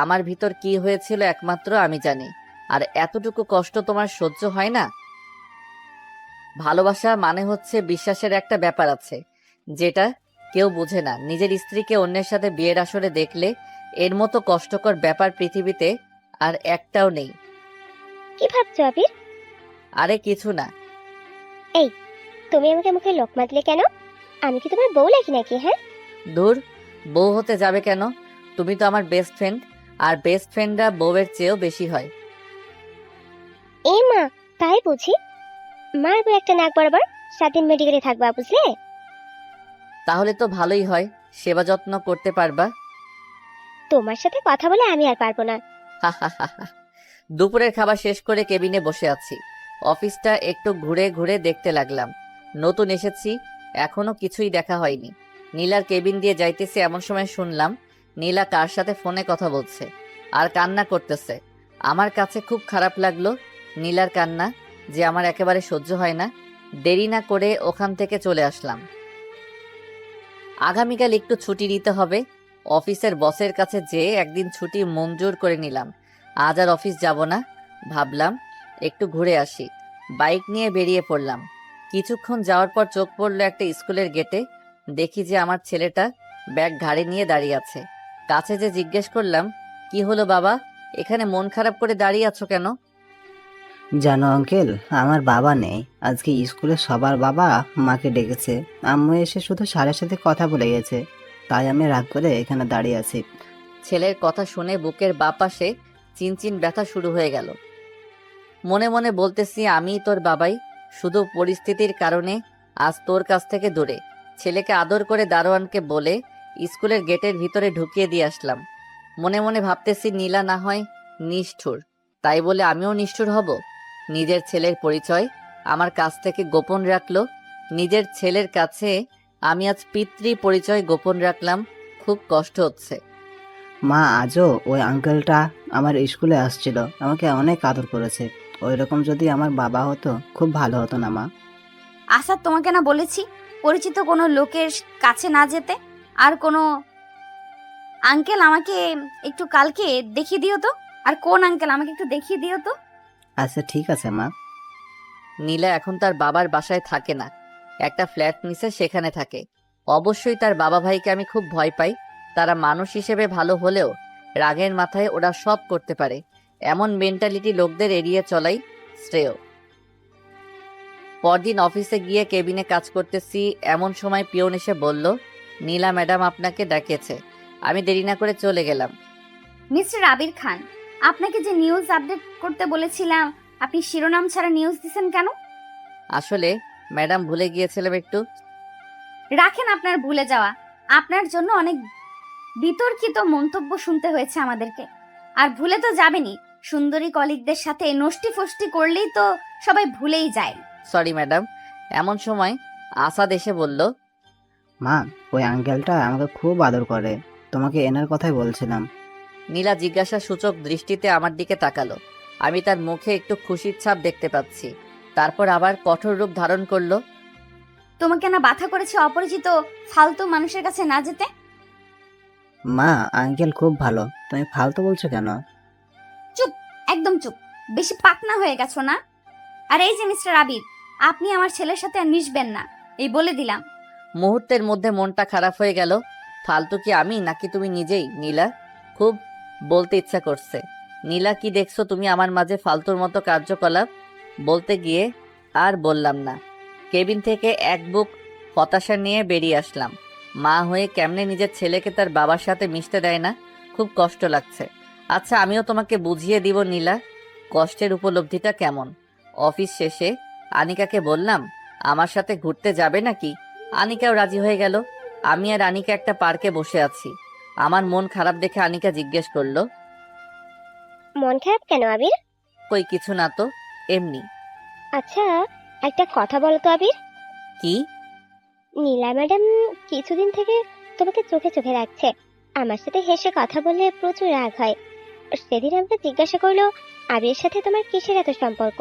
আমার ভিতর কি হয়েছিল একমাত্র আমি জানি। আর এতটুকু কষ্ট তোমার সহ্য হয় না? ভালোবাসা মানে হচ্ছে বিশ্বাসের একটা ব্যাপার আছে, যেটা কেউ বোঝে না। নিজের স্ত্রীকে অন্যের সাথে বিয়ের আসরে দেখলে এর মতো কষ্টকর ব্যাপার পৃথিবীতে আর একটাও নেই। কি ভাবছো আবির? আরে কিছু না। তুমি আমাকে মুখে লোকমা দিলে কেন? আমি কি তোমার বউ লাগি নাকি? দূর, বউ হতে যাবে কেন? তুমি তো আমার বেস্ট ফ্রেন্ড, আর বেস্ট ফ্রেন্ডরা বউয়ের চেয়েও বেশি হয়। এ মা, তাই বুঝি? মারবো একটা নাক বরাবর। 7 দিন মেডিকেলে থাকবা, বুঝলে? তাহলে তো ভালোই হয়, সেবা যত্ন করতে পারবা। তোমার সাথে কথা বলে আমি আর পারবো না। দুপুরের খাবার শেষ করে কেবিনে বসে আছি। অফিসটা একটু ঘুরে ঘুরে দেখতে লাগলাম। নতুন এসেছি, এখনো কিছুই দেখা হয়নি। নীলার কেবিন দিয়ে যাইতেছি, এমন সময় শুনলাম নীলা কার সাথে ফোনে কথা বলছে আর কান্না করতেছে। আমার কাছে খুব খারাপ লাগলো নীলার কান্না, যে আমার একেবারে সহ্য হয় না। দেরি না করে ওখান থেকে চলে আসলাম। আগামীকাল একটু ছুটি নিতে হবে। অফিসের বসের কাছে যেয়ে একদিন ছুটি মঞ্জুর করে নিলাম। আজ আর অফিস যাব না, ভাবলাম একটু ঘুরে আসি। বাইক নিয়ে বেরিয়ে পড়লাম। কিছুক্ষণ যাওয়ার পর চোখ পড়লো একটা স্কুলের গেটে। দেখি যে আমার ছেলেটা ব্যাগ ঘাড়ে নিয়ে দাঁড়িয়ে আছে। কাছে যে জিজ্ঞেস করলাম, কি হলো বাবা, এখানে মন খারাপ করে দাঁড়িয়ে আছো কেন? জানো আঙ্কেল, আমার বাবা নেই। আজকে স্কুলে সবার বাবা মাকে ডেকেছে। আম্মু এসে শুধু স্যারের সাথে কথা বলে গেছে, তাই আমি রাগ করে এখানে দাঁড়িয়ে আছি। ছেলের কথা শুনে বুকের বাঁ পাশে চিনচিন ব্যথা শুরু হয়ে গেল। মনে মনে বলতেছি, আমিই তোর বাবাই, শুধু পরিস্থিতির কারণে আজ তোর কাছ থেকে দূরে। ছেলেকে আদর করে দারোয়ানকে বলে স্কুলের গেটের ভিতরে ঢুকিয়ে দিয়ে আসলাম। মনে মনে ভাবতেছি, নীলা না হয় নিষ্ঠুর, তাই বলে আমিও নিষ্ঠুর হব? নিজের ছেলের পরিচয় আমার কাছ থেকে গোপন রাখলো। নিজের ছেলের কাছে আমি আজ পিতৃ পরিচয় গোপন রাখলাম। খুব কষ্ট হচ্ছে। মা, আজও ওই আঙ্কেলটা আমার স্কুলে আসছিল, আমাকে অনেক আদর করেছে। ওই রকম যদি আমার বাবা হতো খুব ভালো হতো না মা? আসাদ, তোমাকে না বলেছি পরিচিত কোনো লোকের কাছে না যেতে? আর কোনো আঙ্কেল আমাকে একটু কালকে দেখিয়ে দিও তো। আর কোন আঙ্কেল আমাকে একটু দেখিয়ে দিও তো। আচ্ছা ঠিক আছে মা। নীলা এখন তার বাবার বাসায় থাকে না, একটা ফ্ল্যাট নিচে সেখানে থাকে। অবশ্যই তার বাবা ভাইকে আমি খুব ভয় পাই। তারা মানুষ হিসেবে ভালো হলেও রাগের মাথায় ওরা সব করতে পারে। এমন মেন্টালিটি লোকদের এড়িয়ে চলাই শ্রেয়। পরদিন অফিসে গিয়ে কেবিনে কাজ করতেছি, এমন সময় পিয়ন এসে বলল, নীলা ম্যাডাম আপনাকে ডাকেছে। আমি দেরি না করে চলে গেলাম। মিস্টার আবির খান, আপনাকে যে নিউজ আপডেট করতে বলেছিলাম, আপনি শিরোনাম ছাড়া নিউজ দিছেন কেন? আসলে ম্যাডাম ভুলে গিয়েছিলাম একটু। রাখেন আপনার ভুলে যাওয়া। আপনার জন্য অনেক বিতর্কিত মন্তব্য শুনতে হয়েছে আমাদেরকে। আর ভুলে তো যাবেনই, সুন্দরী কলিগদের সাথে নষ্টি ফষ্টি করলেই তো সবাই ভুলেই যায়। Sorry madam. এমন সময় আসাদ এসে বলল, মা, ওই আঙ্কেলটা আমাকে খুব আদর করে, তোমাকে এনার কথাই বলছিলাম। নীলা জিজ্ঞাসা সূচক দৃষ্টিতে আমার দিকে তাকালো। আমি তার মুখে একটু খুশির ছাপ দেখতে পাচ্ছি। তারপর আবার কঠোর রূপ ধারণ করলো। তোমাকে না বাধা করেছি অপরিচিত ফালতু মানুষের কাছে না যেতে? মা, আঙ্কেল খুব ভালো, তুমি ফালতু বলছো কেন? চুপ, একদম চুপ। বেশি পাকনা হয়ে গেছো না? আর এই যে মিস্টার আবির, আপনি আমার ছেলের সাথে আর মিশবেন না, এই বলে দিলাম। মুহূর্তের মধ্যে মনটা খারাপ হয়ে গেল। ফালতু কি আমি নাকি তুমি নিজেই? নীলা, খুব বলতে ইচ্ছা করছে। নীলা, কি দেখছো তুমি আমার মাঝে ফালতুর মতো কার্যকলাপ? বলতে গিয়ে আর বললাম না। কেবিন থেকে এক বুক হতাশা নিয়ে বেরিয়ে আসলাম। মা হয়ে কেমনে নিজের ছেলেকে তার বাবার সাথে মিশতে দেয় না, খুব কষ্ট লাগছে। আচ্ছা, আমিও তোমাকে বুঝিয়ে দিব নীলা, কষ্টের উপলব্ধিটা কেমন। অফিস শেষে আনিকাকে বললাম, আমার সাথে ঘুরতে যাবে নাকি? আনিকাও রাজি হয়ে গেল। আমি আর আনিকা একটা পার্কে বসে আছি। আমার মন খারাপ দেখে আনিকা জিজ্ঞেস করলো, মন খারাপ কেন আবির? কই কিছু না তো, এমনি। আচ্ছা, একটা কথা বলো তো আবির। কি? নীলা ম্যাডাম কিছুদিন থেকে তোমাকে চোখে চোখে রাখছে। আমার সাথে হেসে কথা বললে প্রচুর রাগ হয়। সেদিন আমাকে জিজ্ঞাসা করলো, আবিরের সাথে তোমার কিসের এত সম্পর্ক?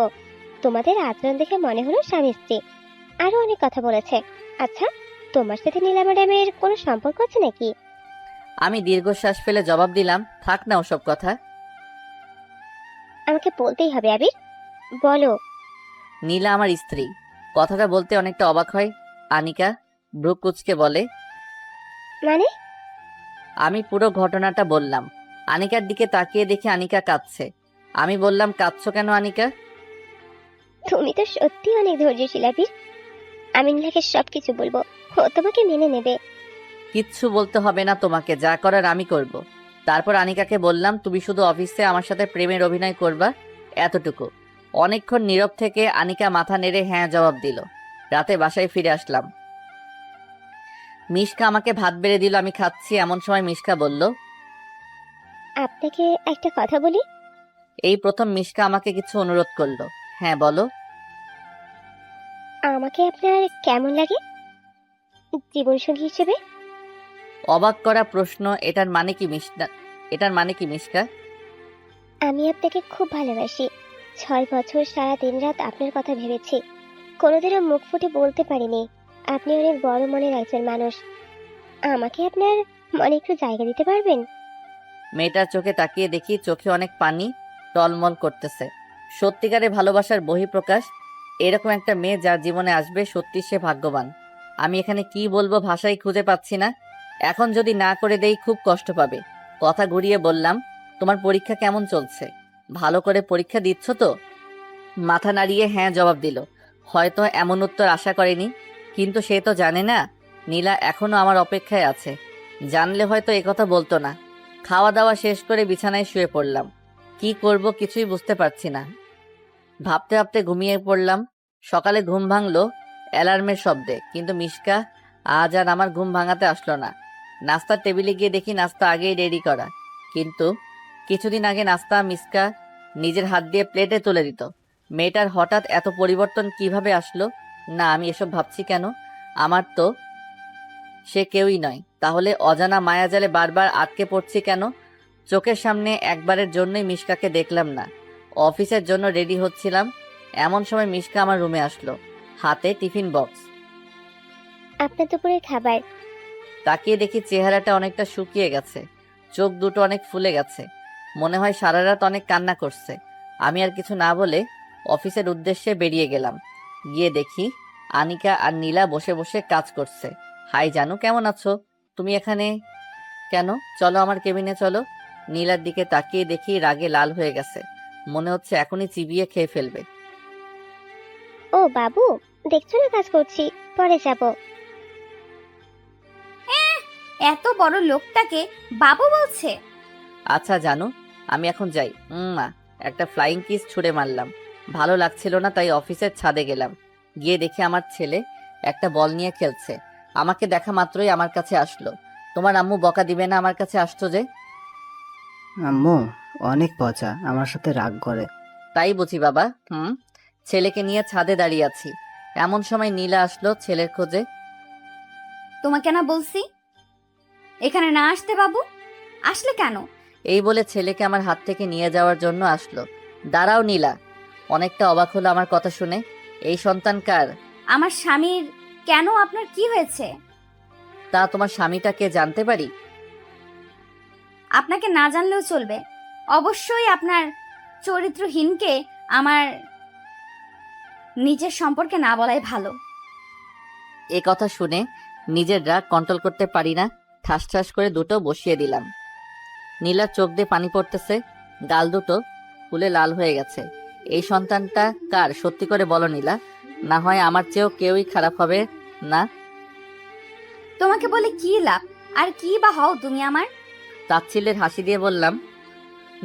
তোমাদের আচরণ দেখে মনে হলো স্বামী স্ত্রী। আরো অনেক কথা বলেছে। আচ্ছা, তোমার সাথে নীলা ম্যাডামের কোনো সম্পর্ক আছে নাকি? আমি দীর্ঘশ্বাস ফেলে জবাব দিলাম, থাক না ওসব কথা। আমাকে বলতেই হবে আবির, বলো। নীলা আমার স্ত্রী। কথাটা বলতে অনেকটা অবাক হয় আনিকা। ভ্রু কুঁচকে বলে, মানে? আমি পুরো ঘটনাটা বললাম। আনিকার দিকে তাকিয়ে দেখি আনিকা কাঁদছে। আমি বললাম, কাঁদছো কেন আনিকা? তুমি তো সত্যি অনেক ধৈর্যশীল আবির। আমি নীলাকে সবকিছু বলবো, ও তোমাকে মেনে নেবে। কিচ্ছু বলতে হবে না তোমাকে, যা করার আমি করব। তারপর আনিকাকে বললাম, তুমি শুধু অফিসে আমার সাথে প্রেমের অভিনয় করবা, এতটুকু। অনেকক্ষণ নীরব থেকে আনিকা মাথা নেড়ে হ্যাঁ জবাব দিল। রাতে বাসায় ফিরে আসলাম। মিশকা আমাকে ভাত বেড়ে দিল, আমি খাচ্ছি। এমন সময় মিশকা বলল, আপনাকে একটা কথা বলি। এই প্রথম মিশকা আমাকে কিছু অনুরোধ করলো। হ্যাঁ বলো। আমাকে আপনার কেমন লাগে জীবনসঙ্গী হিসেবে? অবাক করা প্রশ্ন। এটার মানে কি মিশকা? আমি আপনাকে খুব ভালোবাসি। 6 বছর সারা দিন রাত আপনার কথা ভেবেছি, কোনোদিনও মুখ ফুটে বলতে পারিনি। আপনি অনেক বড় মনের একজন মানুষ। আমাকে আপনার মনে একটু জায়গা দিতে পারবেন? মেয়েটার চোখে তাকিয়ে দেখি চোখে অনেক পানি টলমল করতেছে। সত্যিকারের ভালোবাসার বহিঃপ্রকাশ। এরকম একটা মেয়ে যার জীবনে আসবে, সত্যি সে ভাগ্যবান। আমি এখানে কি বলবো ভাষাই খুঁজে পাচ্ছি না। এখন যদি না করে দেই খুব কষ্ট পাবে। কথা ঘুরিয়ে বললাম, তোমার পরীক্ষা কেমন চলছে? ভালো করে পরীক্ষা দিচ্ছ তো? মাথা নাড়িয়ে হ্যাঁ জবাব দিল। হয়তো এমন উত্তর আশা করেনি, কিন্তু সে তো জানে না নীলা এখনো আমার অপেক্ষায় আছে। জানলে হয়তো একথা বলতো না। খাওয়া দাওয়া শেষ করে বিছানায় শুয়ে পড়লাম। কি করব কিছুই বুঝতে পারছি না। ভাবতে ভাবতে ঘুমিয়ে পড়লাম। সকালে ঘুম ভাঙলো অ্যালার্মের শব্দে, কিন্তু মিশকা আজ আর আমার ঘুম ভাঙাতে আসলো না। নাস্তার টেবিলে গিয়ে দেখি নাস্তা আগেই রেডি করা, কিন্তু কিছুদিন আগে নাস্তা মিশকা নিজের হাত দিয়ে প্লেটে তুলে দিত। মেয়েটার হঠাৎ এত পরিবর্তন কিভাবে আসলো? না, আমি এসব ভাবছি কেন? আমার তো সে কেউই নয়। তাহলে অজানা মায়াজালে বারবার আটকে পড়ছি কেন? চোখের সামনে একবারের জন্যই মিশকাকে দেখলাম না। অফিসের জন্য রেডি হচ্ছিলাম, এমন সময় মিশকা আমার রুমে আসলো, হাতে টিফিন বক্স। আপনার দুপুরের খাবার। তাকিয়ে দেখি চেহারাটা অনেকটা শুকিয়ে গেছে, চোখ দুটো অনেক ফুলে গেছে। মনে হয় সারা রাত অনেক কান্না করছে। আমি আর কিছু না বলে অফিসের উদ্দেশ্যে বেরিয়ে গেলাম। গিয়ে দেখি আনিকা আর নীলা বসে বসে কাজ করছে। হাই জানু, কেমন আছো? তুমি এখানে কেন? চলো আমার কেবিনে চলো। নীলার দিকে তাকিয়ে দেখি রাগে লাল হয়ে গেছে, মনে হচ্ছে এখনই চিবিয়ে খেয়ে ফেলবে। ও বাবু, দেখছো না কাজ করছি, পরে যাব। এত বড় লোকটাকে বাবু বলছে? আচ্ছা জানু, আমি এখন যাই। মা, একটা ফ্লাইং কিস ছুঁড়ে মারলাম। ভালো লাগছিল না, তাই অফিসের ছাদে গেলাম। গিয়ে দেখি আমার ছেলে একটা বল নিয়ে খেলছে। আমাকে দেখা মাত্রই আমার কাছে আসলো। তোমার আম্মু বকা দিবে না আমার কাছে আসছো যে? আম্মু অনেক পচা, আমার সাথে রাগ করে। তাই বুঝি বাবা। ছেলেকে নিয়ে ছাদে দাঁড়িয়ে আছি, এমন সময় নীলা আসলো ছেলের খোঁজে। তোমাকে না বলছি এখানে না আসতে? বাবু আসলে কেন? এই বলে ছেলেকে আমার হাত থেকে নিয়ে যাওয়ার জন্য আসলো। দাঁড়াও নীলা। অনেকটা অবাক হলো আমার কথা শুনে। এই সন্তান কার? আমার স্বামীর। কেন, আপনার কি হয়েছে? তা তোমার স্বামীটাকে জানতে পারি? আপনাকে না জানলেও চলবে। অবশ্যই আপনার চরিত্রহীনকে আমার নিজের সম্পর্কে না বলাই ভালো। এ কথা শুনে নিজের রাগ কন্ট্রোল করতে পারি না, ঠাস ঠাস করে দুটো বসিয়ে দিলাম। নীলার চোখ দিয়ে পানি পড়তেছে, গাল দুটো ফুলে লাল হয়ে গেছে। এই সন্তানটা কার সত্যি করে বলো নীলা, না হয় আমার চেয়েও কেউই খারাপ হবে না। তোমাকে বলে কি লাভ? আর কি বা হও তুমি আমার? তাচ্ছিল্যের হাসি দিয়ে বললাম,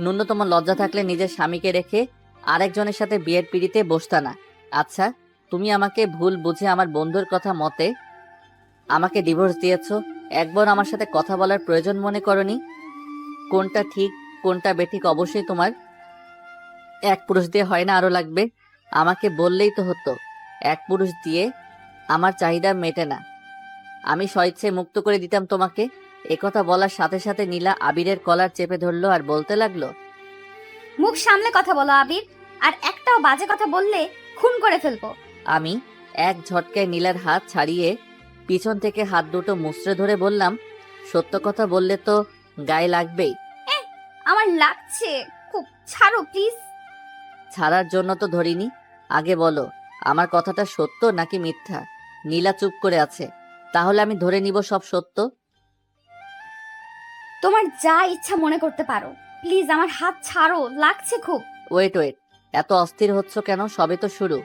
ন্যূনতম লজ্জা থাকলে নিজের স্বামীকে রেখে আরেকজনের সাথে বিয়ের পিড়িতে বসতা না। আচ্ছা, তুমি আমাকে ভুল বুঝে আমার বন্ধুর কথা মতে আমাকে ডিভোর্স দিয়েছো। একবার আমার সাথে কথা বলার প্রয়োজন মনে করনি? কোনটা ঠিক কোনটা বেঠিক অবশ্যই তোমার এক পুরুষ দিয়ে হয় না, আরো লাগবে। আমাকে বললেই তো হতো। এক পুরুষ দিয়ে আমার চাহিদা মেটে না, আমি স্বেচ্ছায় মুক্ত করে দিতাম তোমাকে। একথা বলার সাথে সাথে নীলা আবিরের কলার চেপে ধরলো আর বলতে লাগলো, মুখ সামলে কথা বলো আবির, আর একটাও বাজে কথা বললে খুন করে ফেলবো। আমি এক ঝটকায় নীলার হাত ছাড়িয়ে পিছন থেকে হাত দুটো মুচড়ে ধরে বললাম, সত্য কথা বললে তো গায়ে লাগবেই। আমার লাগছে খুব, ছাড়ো প্লিজ। ছাড়ার জন্য তো ধরিনি। আগে বলো, আমার কথাটা সত্য নাকি মিথ্যা? নীলা চুপ করে আছে। তাহলে আমি ধরে নিব সব সত্য। তোমার যা ইচ্ছা মনে করতে পারো, প্লিজ আমার হাত ছাড়ো, লাগছে খুব। ওয়েট ওয়েট, এত অস্থির হচ্ছ কেন? সবে তো শুরু।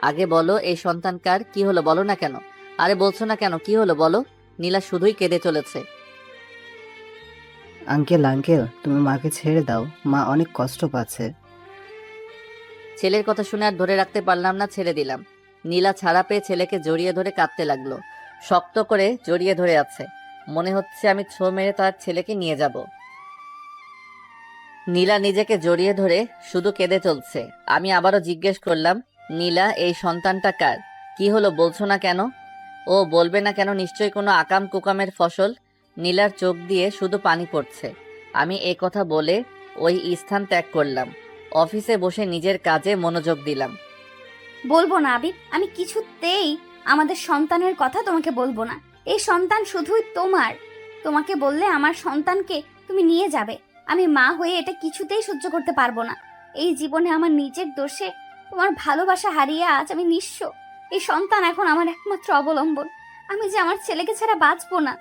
আগে বলো এই সন্তান কার? কি হলো বলো না কেন? আরে বলছো না কেন, কি হলো বলো? নীলা শুধুই কেঁদে চলেছে। আঙ্কেল আঙ্কেল, তুমি মাকে ছেড়ে দাও, মা অনেক কষ্ট পাচ্ছে। ছেলের কথা শুনে আর ধরে রাখতে পারলাম না, ছেড়ে দিলাম। নীলা ছাড়া পেয়ে ছেলেকে জড়িয়ে ধরে কাঁদতে লাগলো। শক্ত করে জড়িয়ে ধরে আছে, মনে হচ্ছে আমি ছো মেরে তার ছেলেকে নিয়ে যাব। নীলা নিজেকে জড়িয়ে ধরে শুধু কেঁদে চলছে। আমি আবারও জিজ্ঞেস করলাম, নীলা এই সন্তানটা কার? কি হলো বলছো না কেন? ও বলবে না কেন? নিশ্চয়ই কোনো আকাম কুকামের ফসল। নীলার চোখ দিয়ে শুধু পানি পড়ছে। আমি এই কথা বলে ওই স্থান ত্যাগ করলাম। অফিসে বসে নিজের কাজে মনোযোগ দিলাম। বলবো না আবির, আমি কিছুতেই আমাদের সন্তানের কথা তোমাকে বলবো না। এই সন্তান শুধুই তোমার। তোমাকে বললে আমার সন্তানকে তুমি নিয়ে যাবে। আমি মা হয়ে এটা কিছুতেই সহ্য করতে পারবো না। এই জীবনে আমার নিজের দোষে তোমার ভালোবাসা হারিয়ে আজ আমি নিঃস্ব। এই সন্তান এখন আমার একমাত্র অবলম্বন। আমি যে আমার ছেলেকে ছাড়া বাঁচবো না।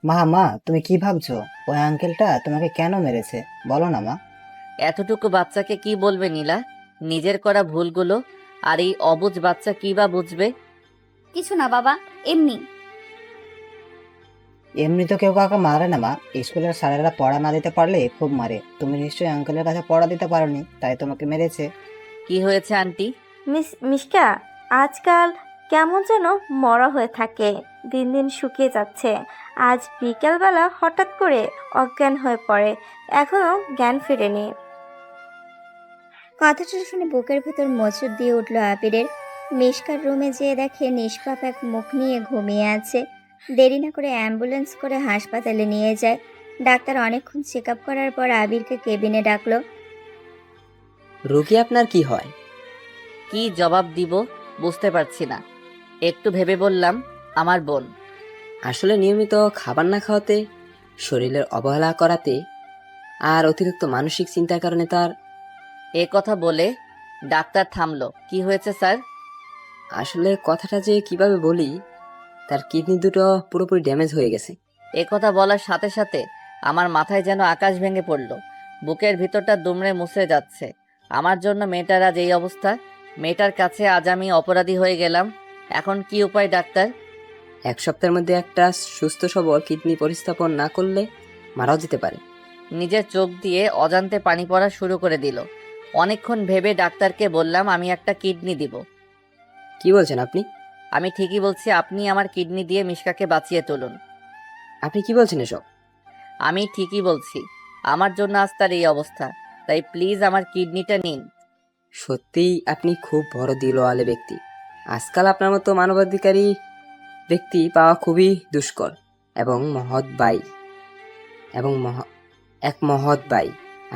মা, তুমি কি ভাবছো? ওই আঙ্কেলটা তোমাকে কেন মেরেছে বলো না মা। এতটুকু বাচ্চাকে কি বলবে নীলা? নিজের করা ভুলগুলো। আর এই অবুঝ বাচ্চা কি বা বুঝবে? কিছু না বাবা, এমনি। এমনি তো কেউ কাউকে মারে না মা। স্কুলের স্যারেরা পড়া না দিতে পারলে খুব মারে। তুমি নিশ্চয়ই আঙ্কেলের কাছে পড়া দিতে পারোনি, তাই তোমাকে মেরেছে। কি হয়েছে আন্টি? মিশকা আজকাল কেমন যেন মরা হয়ে থাকে, দিন দিন শুকিয়ে যাচ্ছে। আজ বিকেলবেলা হঠাৎ করে অজ্ঞান হয়ে পড়ে, এখনো জ্ঞান ফেরেনি। কথাটা শুনে বুকের ভেতর মোচড় দিয়ে উঠল আবিরের। মিশকার রুমে যেয়ে দেখে নিষ্পাপ এক মুখ নিয়ে ঘুমিয়ে আছে। দেরি না করে অ্যাম্বুলেন্স করে হাসপাতালে নিয়ে যায়। ডাক্তার অনেকক্ষণ চেক আপ করার পর আবিরকে কেবিনে ডাকলো। রোগী আপনার কি হয়? কি জবাব দিব বুঝতে পারছি না। একটু ভেবে বললাম, আমার বোন। আসলে নিয়মিত খাবার না খাওয়াতে, শরীরের অবহেলা করাতে আর অতিরিক্ত মানসিক চিন্তার কারণে তার। এ কথা বলে ডাক্তার থামলো। কি হয়েছে স্যার? আসলে কথাটা যে কিভাবে বলি, তার কিডনি দুটো পুরোপুরি ড্যামেজ হয়ে গেছে। এ কথা বলার সাথে সাথে আমার মাথায় যেন আকাশ ভেঙে পড়ল। বুকের ভিতরটা দুমড়ে মুছড়ে যাচ্ছে। আমার জন্য মেয়েটার আজ এই অবস্থা। মেয়েটার কাছে আজ আমি অপরাধী হয়ে গেলাম। এখন কি উপায় ডাক্তার? 1 সপ্তাহের মধ্যে একটা সুস্থ সবল কিডনি প্রতিস্থাপন না করলে মারাও যেতে পারে। নিজের চোখ দিয়ে অজান্তে পানি পড়া শুরু করে দিল। অনেকক্ষণ ভেবে ডাক্তারকে বললাম, আমি একটা কিডনি দিব। কি বলছেন আপনি? আমি ঠিকই বলছি, আপনি আমার কিডনি দিয়ে মিশকাকে বাঁচিয়ে তুলুন। আপনি কি বলছেন এসব? আমি ঠিকই বলছি। আমার জন্য আজ তার এই অবস্থা। তাই প্লিজ আমার কিডনিটা নিন। সত্যিই আপনি খুব বড় দিলওয়ালে ব্যক্তি। আজকাল আপনার মতো মানবাধিকারী ব্যক্তি পাওয়া খুবই দুষ্কর এবং এক মহৎ ভাই।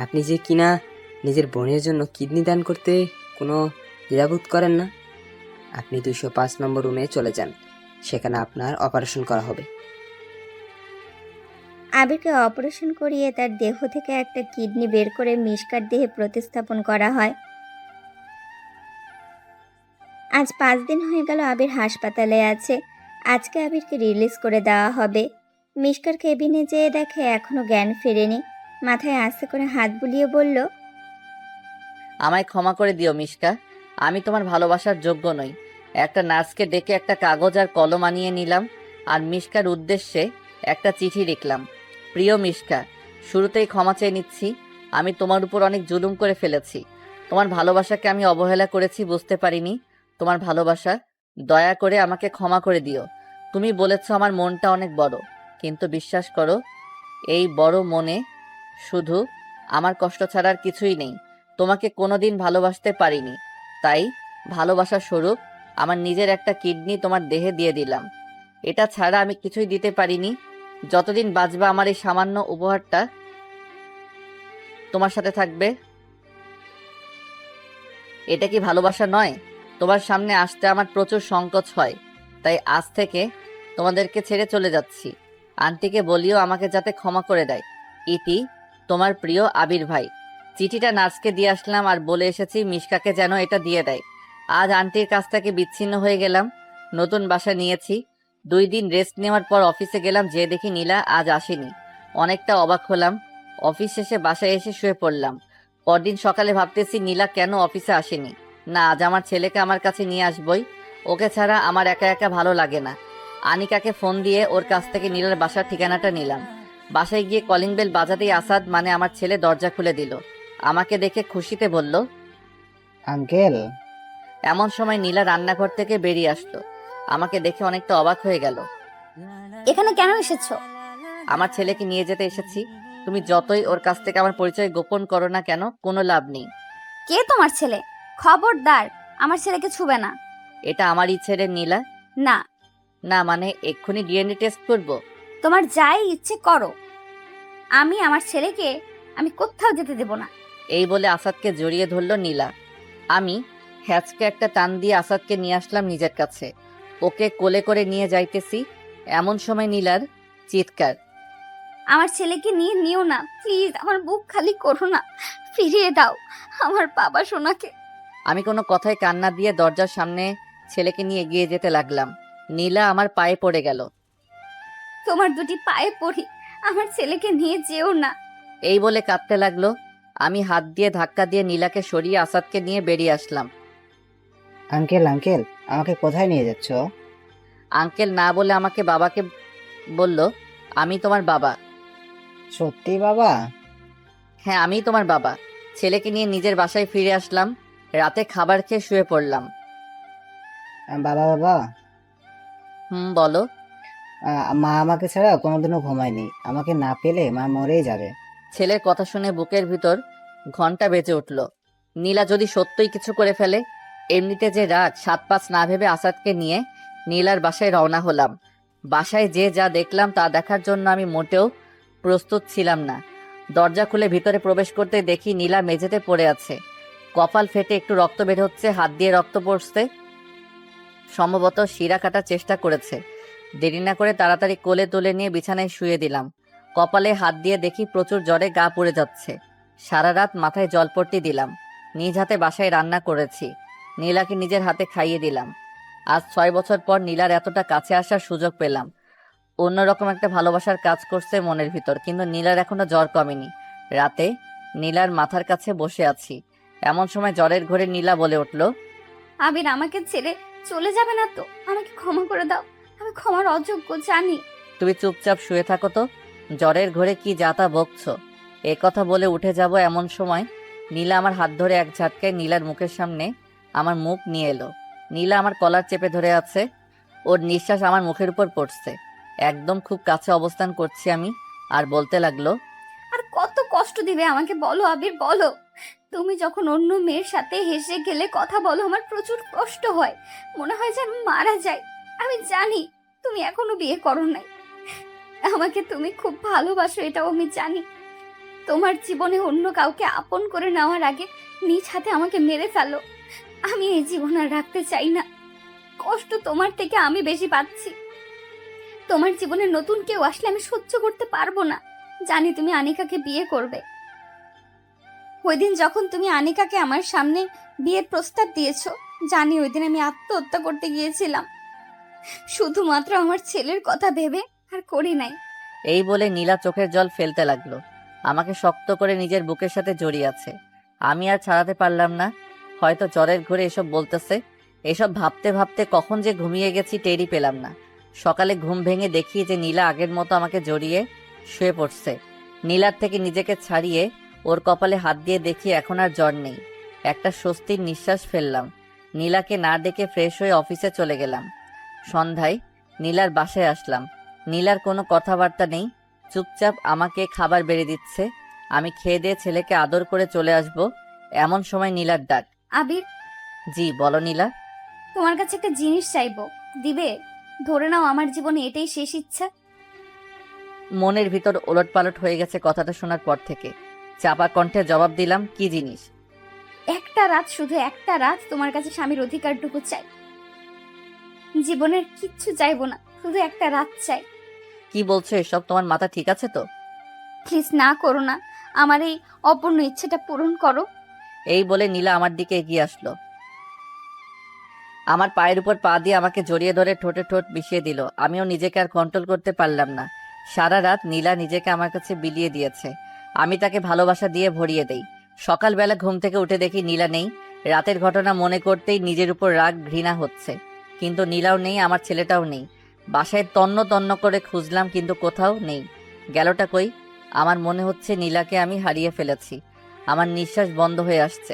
আপনি যে কিনা নিজের বোনের জন্য কিডনি দান করতে কোনো দ্বিধাবোধ করেন না। আপনি 205 নম্বর রুমে চলে যান, সেখানে আপনার অপারেশন করা হবে। আবিরকে অপারেশন করিয়ে তার দেহ থেকে একটা কিডনি বের করে মিশকার দেহে প্রতিস্থাপন করা হয়। আজ 5 দিন হয়ে গেল আবির হাসপাতালে আছে। আজকে আবিরকে রিলিজ করে দেওয়া হবে। মিশকার কেবিনে যেয়ে দেখে এখনো জ্ঞান ফেরেনি। মাথায় আস্তে করে হাত বুলিয়ে বলল, আমায় ক্ষমা করে দিও মিশকা। আমি তোমার ভালোবাসার যোগ্য নই। একটা নার্সকে ডেকে একটা কাগজ আর কলম আনিয়ে নিলাম আর মিশকার উদ্দেশ্যে একটা চিঠি লিখলাম। প্রিয় মিশকা, শুরুতেই ক্ষমা চেয়ে নিচ্ছি। আমি তোমার উপর অনেক জুলুম করে ফেলেছি। তোমার ভালোবাসাকে আমি অবহেলা করেছি, বুঝতে পারিনি তোমার ভালোবাসা। দয়া করে আমাকে ক্ষমা করে দিও। তুমি বলেছ আমার মনটা অনেক বড়, কিন্তু বিশ্বাস করো, এই বড় মনে শুধু আমার কষ্ট ছাড়া আর কিছুই নেই। তোমাকে কোনোদিন ভালোবাসতে পারিনি, তাই ভালোবাসার স্বরূপ আমার নিজের একটা কিডনি তোমার দেহে দিয়ে দিলাম। এটা ছাড়া আমি কিছুই দিতে পারিনি। যতদিন বাঁচবা আমার এই সামান্য উপহারটা তোমার সাথে থাকবে। এটা কি ভালোবাসা নয়? তোমার সামনে আসতে আমার প্রচুর সংকোচ হয়, তাই আজ থেকে তোমাদেরকে ছেড়ে চলে যাচ্ছি। আন্টিকে বলিও আমাকে যাতে ক্ষমা করে দেয়। ইতি, তোমার প্রিয় আবির ভাই। চিঠিটা নার্সকে দিয়ে আসলাম আর বলে এসেছি মিশকাকে যেন এটা দিয়ে দেয়। আজ আন্টির কাছ থেকে বিচ্ছিন্ন হয়ে গেলাম। নতুন বাসা নিয়েছি। 2 দিন রেস্ট নেওয়ার পর অফিসে গেলাম, যে দেখি নীলা আজ আসেনি। অনেকটা অবাক হলাম। অফিস শেষে বাসায় এসে শুয়ে পড়লাম। পরদিন সকালে ভাবতেছি নীলা কেন অফিসে আসেনি। না, আজ আমার ছেলেকে আমার কাছে নিয়ে আসবই। ওকে ছাড়া আমার একা একা ভালো লাগে না। আনিকাকে ফোন দিয়ে ওর কাছ থেকে নীলার বাসার ঠিকানাটা নিলাম। বাসায় গিয়ে কলিং বেল বাজাতেই আসাদ মানে আমার ছেলে দরজা খুলে দিল। আমাকে দেখে খুশিতে বলল, আঙ্কেল। এমন সময় নীলা রান্নাঘর থেকে বেরিয়ে আসলো। আমাকে দেখে অনেকটা অবাক হয়ে গেল। এখানে কেন এসেছো? আমার ছেলেকে নিয়ে যেতে এসেছি। তুমি যতই ওর কাছ থেকে আমার পরিচয় গোপন করো না কেন, কোনো লাভ নেই। কে তোমার ছেলে? খবরদার, আমার ছেলেকে ছুবে না। এটা আমারই ছেলে নীলা। না। না মানে এক্ষুনি ডিএনএ টেস্ট করব? তোমার যাই ইচ্ছে করো। আমি আমার ছেলেকে আমি কোথাও যেতে দেব না। এই বলে আসাদকে জড়িয়ে ধরল নীলা। আমি হ্যাচকে একটা টান দিয়ে আসাদকে নিয়ে আসলাম নিজের কাছে। ওকে কোলে করে নিয়ে যাইতেছি, এমন সময় নীলার চিৎকার। আমার ছেলেকে নিয়ে নিও না প্লিজ, আমার বুক খালি করো না, ফিরিয়ে দাও আমার বাবা সোনাকে। আমি কোনো কথায় কান্না দিয়ে দরজার সামনে ছেলেকে নিয়ে এগিয়ে যেতে লাগলাম। নীলা আমার পায়ে পড়ে গেল। তোমার দুটি পায়ে পড়ি, আমার ছেলেকে নিয়ে যেও না। এই বলে কাঁদতে লাগলো। আমি হাত দিয়ে ধাক্কা দিয়ে নীলাকে সরিয়ে আসাদকে নিয়ে বেরিয়ে আসলাম। আঙ্কেল আঙ্কেল, আমাকে কোথায় নিয়ে যাচ্ছ? আঙ্কেল না বলে আমাকে বাবাকে বলল, আমি তোমার বাবা। সত্যি বাবা? হ্যাঁ, আমি তোমার বাবা। ছেলেকে নিয়ে নিজের বাসায় ফিরে আসলাম। রাতে খাবার খেয়ে শুয়ে পড়লাম। বাবা বাবা, বলো। মা আমাকে ছাড়া কোনোদিনও ঘুমায়নি। আমাকে না পেলে মা মরেই যাবে। ছেলের কথা শুনে বুকের ভিতর ঘন্টা বেজে উঠল। নীলা যদি সত্যই কিছু করে ফেলে। এমনিতে যে রাত, 7-5 না ভেবে আসাদকে নিয়ে নীলার বাসায় রওনা হলাম। বাসায় যে যা দেখলাম তা দেখার জন্য আমি মোটেও প্রস্তুত ছিলাম না। দরজা খুলে ভিতরে প্রবেশ করতে দেখি নীলা মেঝেতে পড়ে আছে। কপাল ফেটে একটু রক্ত বের হচ্ছে, হাত দিয়ে রক্ত পড়ছে। সম্ভবত শিরা কাটার চেষ্টা করেছে। দেরি না করে তাড়াতাড়ি কোলে তুলে নিয়ে বিছানায় শুয়ে দিলাম। কপালে হাত দিয়ে দেখি প্রচুর জ্বরে গা পুড়ে যাচ্ছে। সারা রাত মাথায় জলপট্টি দিলাম। নিজ হাতে বাসায় রান্না করেছি। নীলাকে নিজের হাতে খাইয়ে দিলাম। আজ 6 বছর পর নীলার এতটা কাছে আসার সুযোগ পেলাম। অন্যরকম একটা ভালোবাসার কাজ করছে মনের ভিতর, কিন্তু নীলার এখনো জ্বর কমেনি। রাতে নীলার মাথার কাছে বসে আছি, এমন সময় জ্বরের ঘোরে নীলা বলে উঠল, আবির আমাকে ছেড়ে চলে যাবে না তো? আমাকে ক্ষমা করে দাও, আমি ক্ষমার অযোগ্য জানি। তুমি চুপচাপ শুয়ে থাকো তো, জ্বরের ঘোরে কি যাতা বকছো। এ কথা বলে উঠে যাব এমন সময় নীলা আমার হাত ধরে এক ঝাটকায় নীলার মুখের সামনে আমার মুখ নিয়ে এলো। নীলা আমার কলার চেপে ধরে আছে। ওর নিঃশ্বাস আমার মুখের উপর পড়ছে। একদম খুব কাছে অবস্থান করছি আমি, আর বলতে লাগলো, আর কত কষ্ট দিবে আমাকে বলো আবির, বলো। তুমি যখন অন্য মেয়ের সাথে হেসে গেলে কথা বলো, আমার প্রচুর কষ্ট হয়, মনে হয় যে আমি মারা যাই। আমি জানি তুমি এখনো বিয়ে করো নাই, আমাকে তুমি খুব ভালোবাসো, এটাও আমি জানি। তোমার জীবনে অন্য কাউকে আপন করে নেওয়ার আগে নিজ হাতে আমাকে মেরে ফেলো। আমি এই জীবন আর রাখতে চাই না। কষ্ট তোমার থেকে আমি বেশি পাচ্ছি। তোমার জীবনে নতুন কেউ আসলে আমি সহ্য করতে পারবো না। জানি তুমি আনিকাকে বিয়ে করবে। ওই দিন যখন তুমি আনিকাকে আমার সামনে বিয়ের প্রস্তাব দিয়েছো, জানি ওই দিন আমি আত্মহত্যা করতে গিয়েছিলাম, শুধুমাত্র আমার ছেলের কথা ভেবে, আর করি নাই। এই বলে নীলা চোখের জল ফেলতে লাগলো। আমাকে শক্ত করে নিজের বুকের সাথে জড়িয়ে আছে। আমি আর ছাড়াতে পারলাম না। হয়তো জ্বরের ঘোরে এসব বলতেছে। এসব ভাবতে ভাবতে কখন যে ঘুমিয়ে গেছি টেরই পেলাম না। সকালে ঘুম ভেঙে দেখি যে নীলা আগের মতো আমাকে জড়িয়ে শুয়ে পড়ছে। নীলার থেকে নিজেকে ছাড়িয়ে ওর কপালে হাত দিয়ে দেখি এখন আর জ্বর নেই। একটা স্বস্তির নিঃশ্বাস ফেললাম। নীলাকে না ডেকে ফ্রেশ হয়ে অফিসে চলে গেলাম। সন্ধ্যায় নীলার বাসায় আসলাম। নীলার কোনো কথাবার্তা নেই, চুপচাপ আমাকে খাবার বেড়ে দিচ্ছে। আমি খেয়ে দিয়ে ছেলেকে আদর করে চলে আসব, এমন সময় নীলার ডাক। আবির, জি বলো নীলা। তোমার কাছে একটা জিনিস চাইবো, দিবে? ধরে নাও আমার জীবনে এটাই শেষ ইচ্ছা। মনের ভিতর ওলটপালট হয়ে গেছে কথাটা শোনার পর থেকে। চাপা কণ্ঠে জবাব দিলাম, কি জিনিস? একটা রাত, শুধু একটা রাত তোমার কাছে স্বামীর অধিকারটুকু চাই। জীবনের কিচ্ছু চাইবো না, শুধু একটা রাত চাই। কি বলছো এসব? তোমার মাথা ঠিক আছে তো? প্লিজ না করো না, আমার এই অপূর্ণ ইচ্ছেটা পূরণ করো। এই বলে নীলা আমার দিকে এগিয়ে আসলো। আমার পায়ের উপর পা দিয়ে আমাকে জড়িয়ে ধরে ঠোঁটে ঠোঁট মিশিয়ে দিল। আমিও নিজেকে আর কন্ট্রোল করতে পারলাম না। সারা রাত নীলা নিজেকে আমার কাছে বিলিয়ে দিয়েছে। আমি তাকে ভালোবাসা দিয়ে ভরিয়ে দেই। সকালবেলা ঘুম থেকে উঠে দেখি নীলা নেই। রাতের ঘটনা মনে করতেই নিজের উপর রাগ ঘৃণা হচ্ছে। কিন্তু নীলাও নেই, আমার ছেলেটাও নেই। বাসায় তন্ন তন্ন করে খুঁজলাম, কিন্তু কোথাও নেই। গেলটা কই? আমার মনে হচ্ছে নীলাকে আমি হারিয়ে ফেলেছি। আমার নিঃশ্বাস বন্ধ হয়ে আসছে।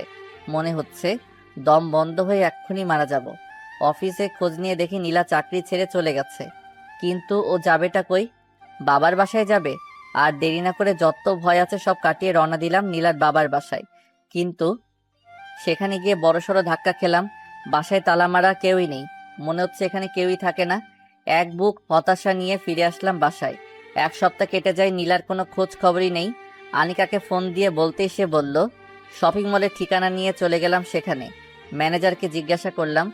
মনে হচ্ছে দম বন্ধ হয়ে এক্ষুনি মারা যাব। অফিসে খোঁজ নিয়ে দেখি নীলা চাকরি ছেড়ে চলে গেছে। কিন্তু ও যাবেটা কই? বাবার বাসায় যাবে। আর দেরি না করে যত ভয় আছে সব কাটিয়ে রওনা দিলাম নীলার বাবার বাসায়। কিন্তু সেখানে গিয়ে বড়সড় ধাক্কা খেলাম। বাসায় তালা মারা, কেউই নেই। মনে হচ্ছে এখানে কেউই থাকে না। এক বুক হতাশা নিয়ে ফিরে আসলাম বাসায়। 1 সপ্তাহ কেটে যায়, নীলার কোনো খোঁজ খবরই নেই। আনিকাকে ফোন দিয়ে বলতেই সে বলল, শপিং মলের ঠিকানা নিয়ে চলে গেলাম সেখানে। ম্যানেজারকে জিজ্ঞাসা করলাম,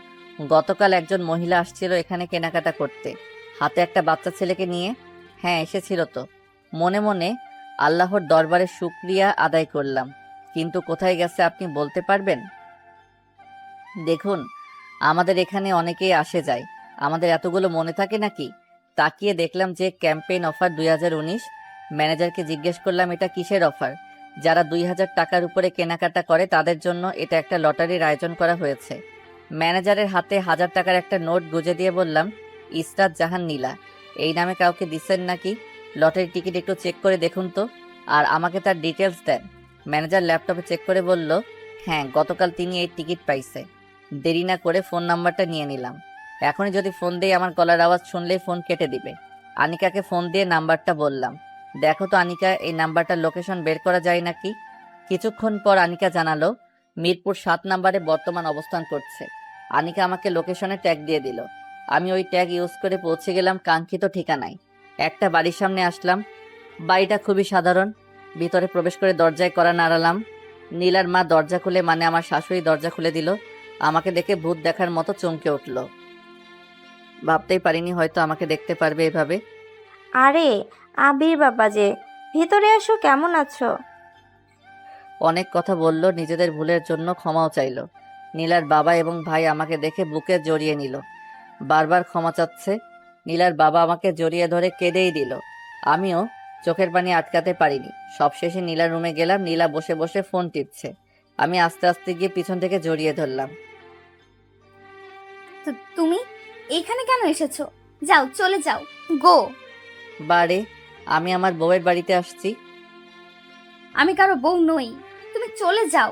গতকাল একজন মহিলা আসছিল এখানে কেনাকাটা করতে, হাতে একটা বাচ্চা ছেলেকে নিয়ে। হ্যাঁ, এসেছিল তো। মনে মনে আল্লাহর দরবারে শুকরিয়া আদায় করলাম। কিন্তু কোথায় গেছে আপনি বলতে পারবেন? দেখুন, আমাদের এখানে অনেকেই আসে যায়, আমাদের এতগুলো মনে থাকে নাকি? তাকিয়ে দেখলাম যে ক্যাম্পেইন অফার 2019। ম্যানেজারকে জিজ্ঞেস করলাম, এটা কিসের অফার? যারা 2000 টাকার উপরে কেনাকাটা করে তাদের জন্য এটা একটা লটারির আয়োজন করা হয়েছে। ম্যানেজারের হাতে 1000 টাকার একটা নোট গুজে দিয়ে বললাম, ইসরাত জাহান নীলা, এই নামে কাউকে দিচ্ছেন নাকি? লটারির টিকিট একটু চেক করে দেখুন তো, আর আমাকে তার ডিটেলস দেন। ম্যানেজার ল্যাপটপে চেক করে বলল, হ্যাঁ, গতকাল তিনি এই টিকিট পাইছে। দেরি না করে ফোন নাম্বারটা নিয়ে নিলাম। এখনই যদি ফোন দেই আমার গলার আওয়াজ শুনলেই ফোন কেটে দিবে। আনিকাকে ফোন দিয়ে নাম্বারটা বললাম, দেখো তো আনিকা, এই নাম্বারটার লোকেশন বের করা যায় নাকি? কিছুক্ষণ পর আনিকা জানালো, মিরপুর 7 নম্বরে বর্তমান অবস্থান করছে। আনিকা আমাকে লোকেশনে ট্যাগ দিয়ে দিল। আমি ওই ট্যাগ ইউজ করে পৌঁছে গেলাম কাঙ্ক্ষিত ঠিকানায়। একটা বাড়ির সামনে আসলাম। বাড়িটা খুবই সাধারণ। ভিতরে প্রবেশ করে দরজায় কড়া নাড়ালাম। নীলার মা দরজা খুলে, মানে আমার শাশুড়ি দরজা খুলে দিল। আমাকে দেখে ভূত দেখার মতো চমকে উঠল। ভাবতেই পারিনি হয়তো আমাকে দেখতে পারবে এভাবে। আরে আবির বাবা যে, ভিতরে আসো, কেমন আছো? অনেক কথা বলল, নিজেদের ভুলের জন্য ক্ষমাও চাইল। নীলার বাবা এবং ভাই আমাকে দেখে বুকে জড়িয়ে নিল, বারবার ক্ষমা চাচ্ছে। নীলার বাবা আমাকে জড়িয়ে ধরে কেঁদেই দিল। আমিও চোখের পানি আটকাতে পারিনি। সবশেষে নীলার রুমে গেলাম। নীলা বসে বসে ফোন টিপছে। আমি আস্তে আস্তে গিয়ে পিছন থেকে জড়িয়ে ধরলাম। তো তুমি এইখানে কেন এসেছো? যাও, চলে যাও, গো। বারে, আমি আমার বউয়ের বাড়িতে আসছি। আমি কারো বউ নই, তুমি চলে যাও।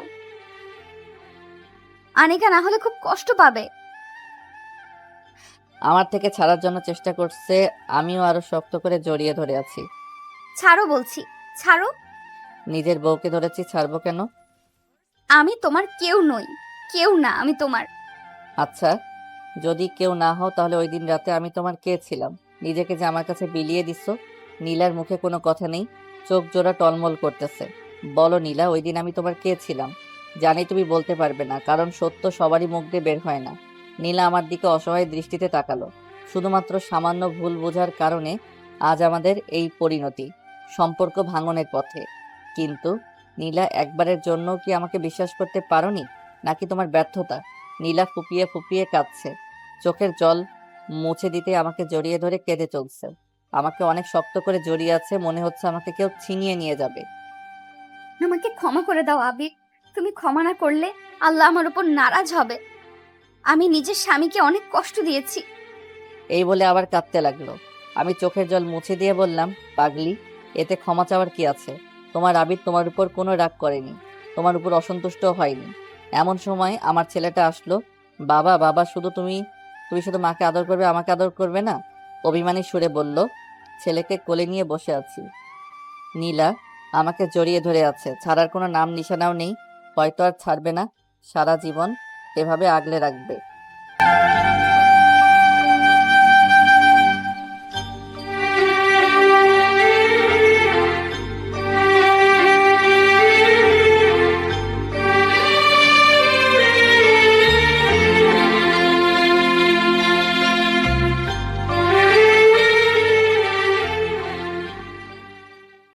আনিকা না হলে খুব কষ্ট পাবে। আমার থেকে ছাড়ার জন্য চেষ্টা করছে, আমিও আরো শক্ত করে জড়িয়ে ধরে আছি। ছাড়ো বলছি, ছাড়ো। নিজের বউকে ধরেছি, ছাড়বো কেন? আমি তোমার কেউ নই, কেউ না আমি তোমার। আচ্ছা, যদি কেউ না হও তাহলে ওই দিন রাতে আমি তোমার কে ছিলাম? নিজেকে যে আমার কাছে বিলিয়ে দিছো। নীলার মুখে কোনো কথা নেই, চোখ জোড়া টলমল করতেছে। বলো নীলা, ওই দিন আমি তোমার কে ছিলাম? জানি তুমি বলতে পারবে না, কারণ সত্য সবারই মুখ দিয়ে বের হয় না। নীলা আমার দিকে অসহায় দৃষ্টিতে তাকালো। শুধুমাত্র সামান্য ভুল বোঝার কারণে আজ আমাদের এই পরিণতি, সম্পর্ক ভাঙনের পথে। কিন্তু নীলা, একবারের জন্য কি আমাকে বিশ্বাস করতে পারোনি, নাকি তোমার ব্যর্থতা? নীলা ফুপিয়ে ফুপিয়ে কাঁদছে। চোখের জল মুছে দিতে আমাকে জড়িয়ে ধরে কেঁদে চলছে। আমাকে অনেক শক্ত করে জড়িয়ে আছে, মনে হচ্ছে আমাকে কেউ ছিনিয়ে নিয়ে যাবে। আমাকে ক্ষমা করে দাও আবির। তুমি ক্ষমা না করলে আল্লাহ আমার উপর নারাজ হবে। আমি নিজের স্বামীকে অনেক কষ্ট দিয়েছি। এই বলে আবার কাঁদতে লাগলো। আমি চোখের জল মুছে দিয়ে বললাম, পাগলি, এতে ক্ষমা চাওয়ার কি আছে? তোমার আবির তোমার উপর কোনো রাগ করেনি, তোমার উপর অসন্তুষ্ট হয়নি। এমন সময় আমার ছেলেটা আসলো। বাবা, বাবা, তুমি শুধু মাকে আদর করবে, আমাকে আদর করবে না? অভিমানী সুরে বলল। ছেলেকে কোলে নিয়ে বসে আছি। নীলা আমাকে জড়িয়ে ধরে আছে, ছাড়ার কোনো নাম নিশানাও নেই। হয়তো আর ছাড়বে না, সারা জীবন এভাবে আগলে রাখবে।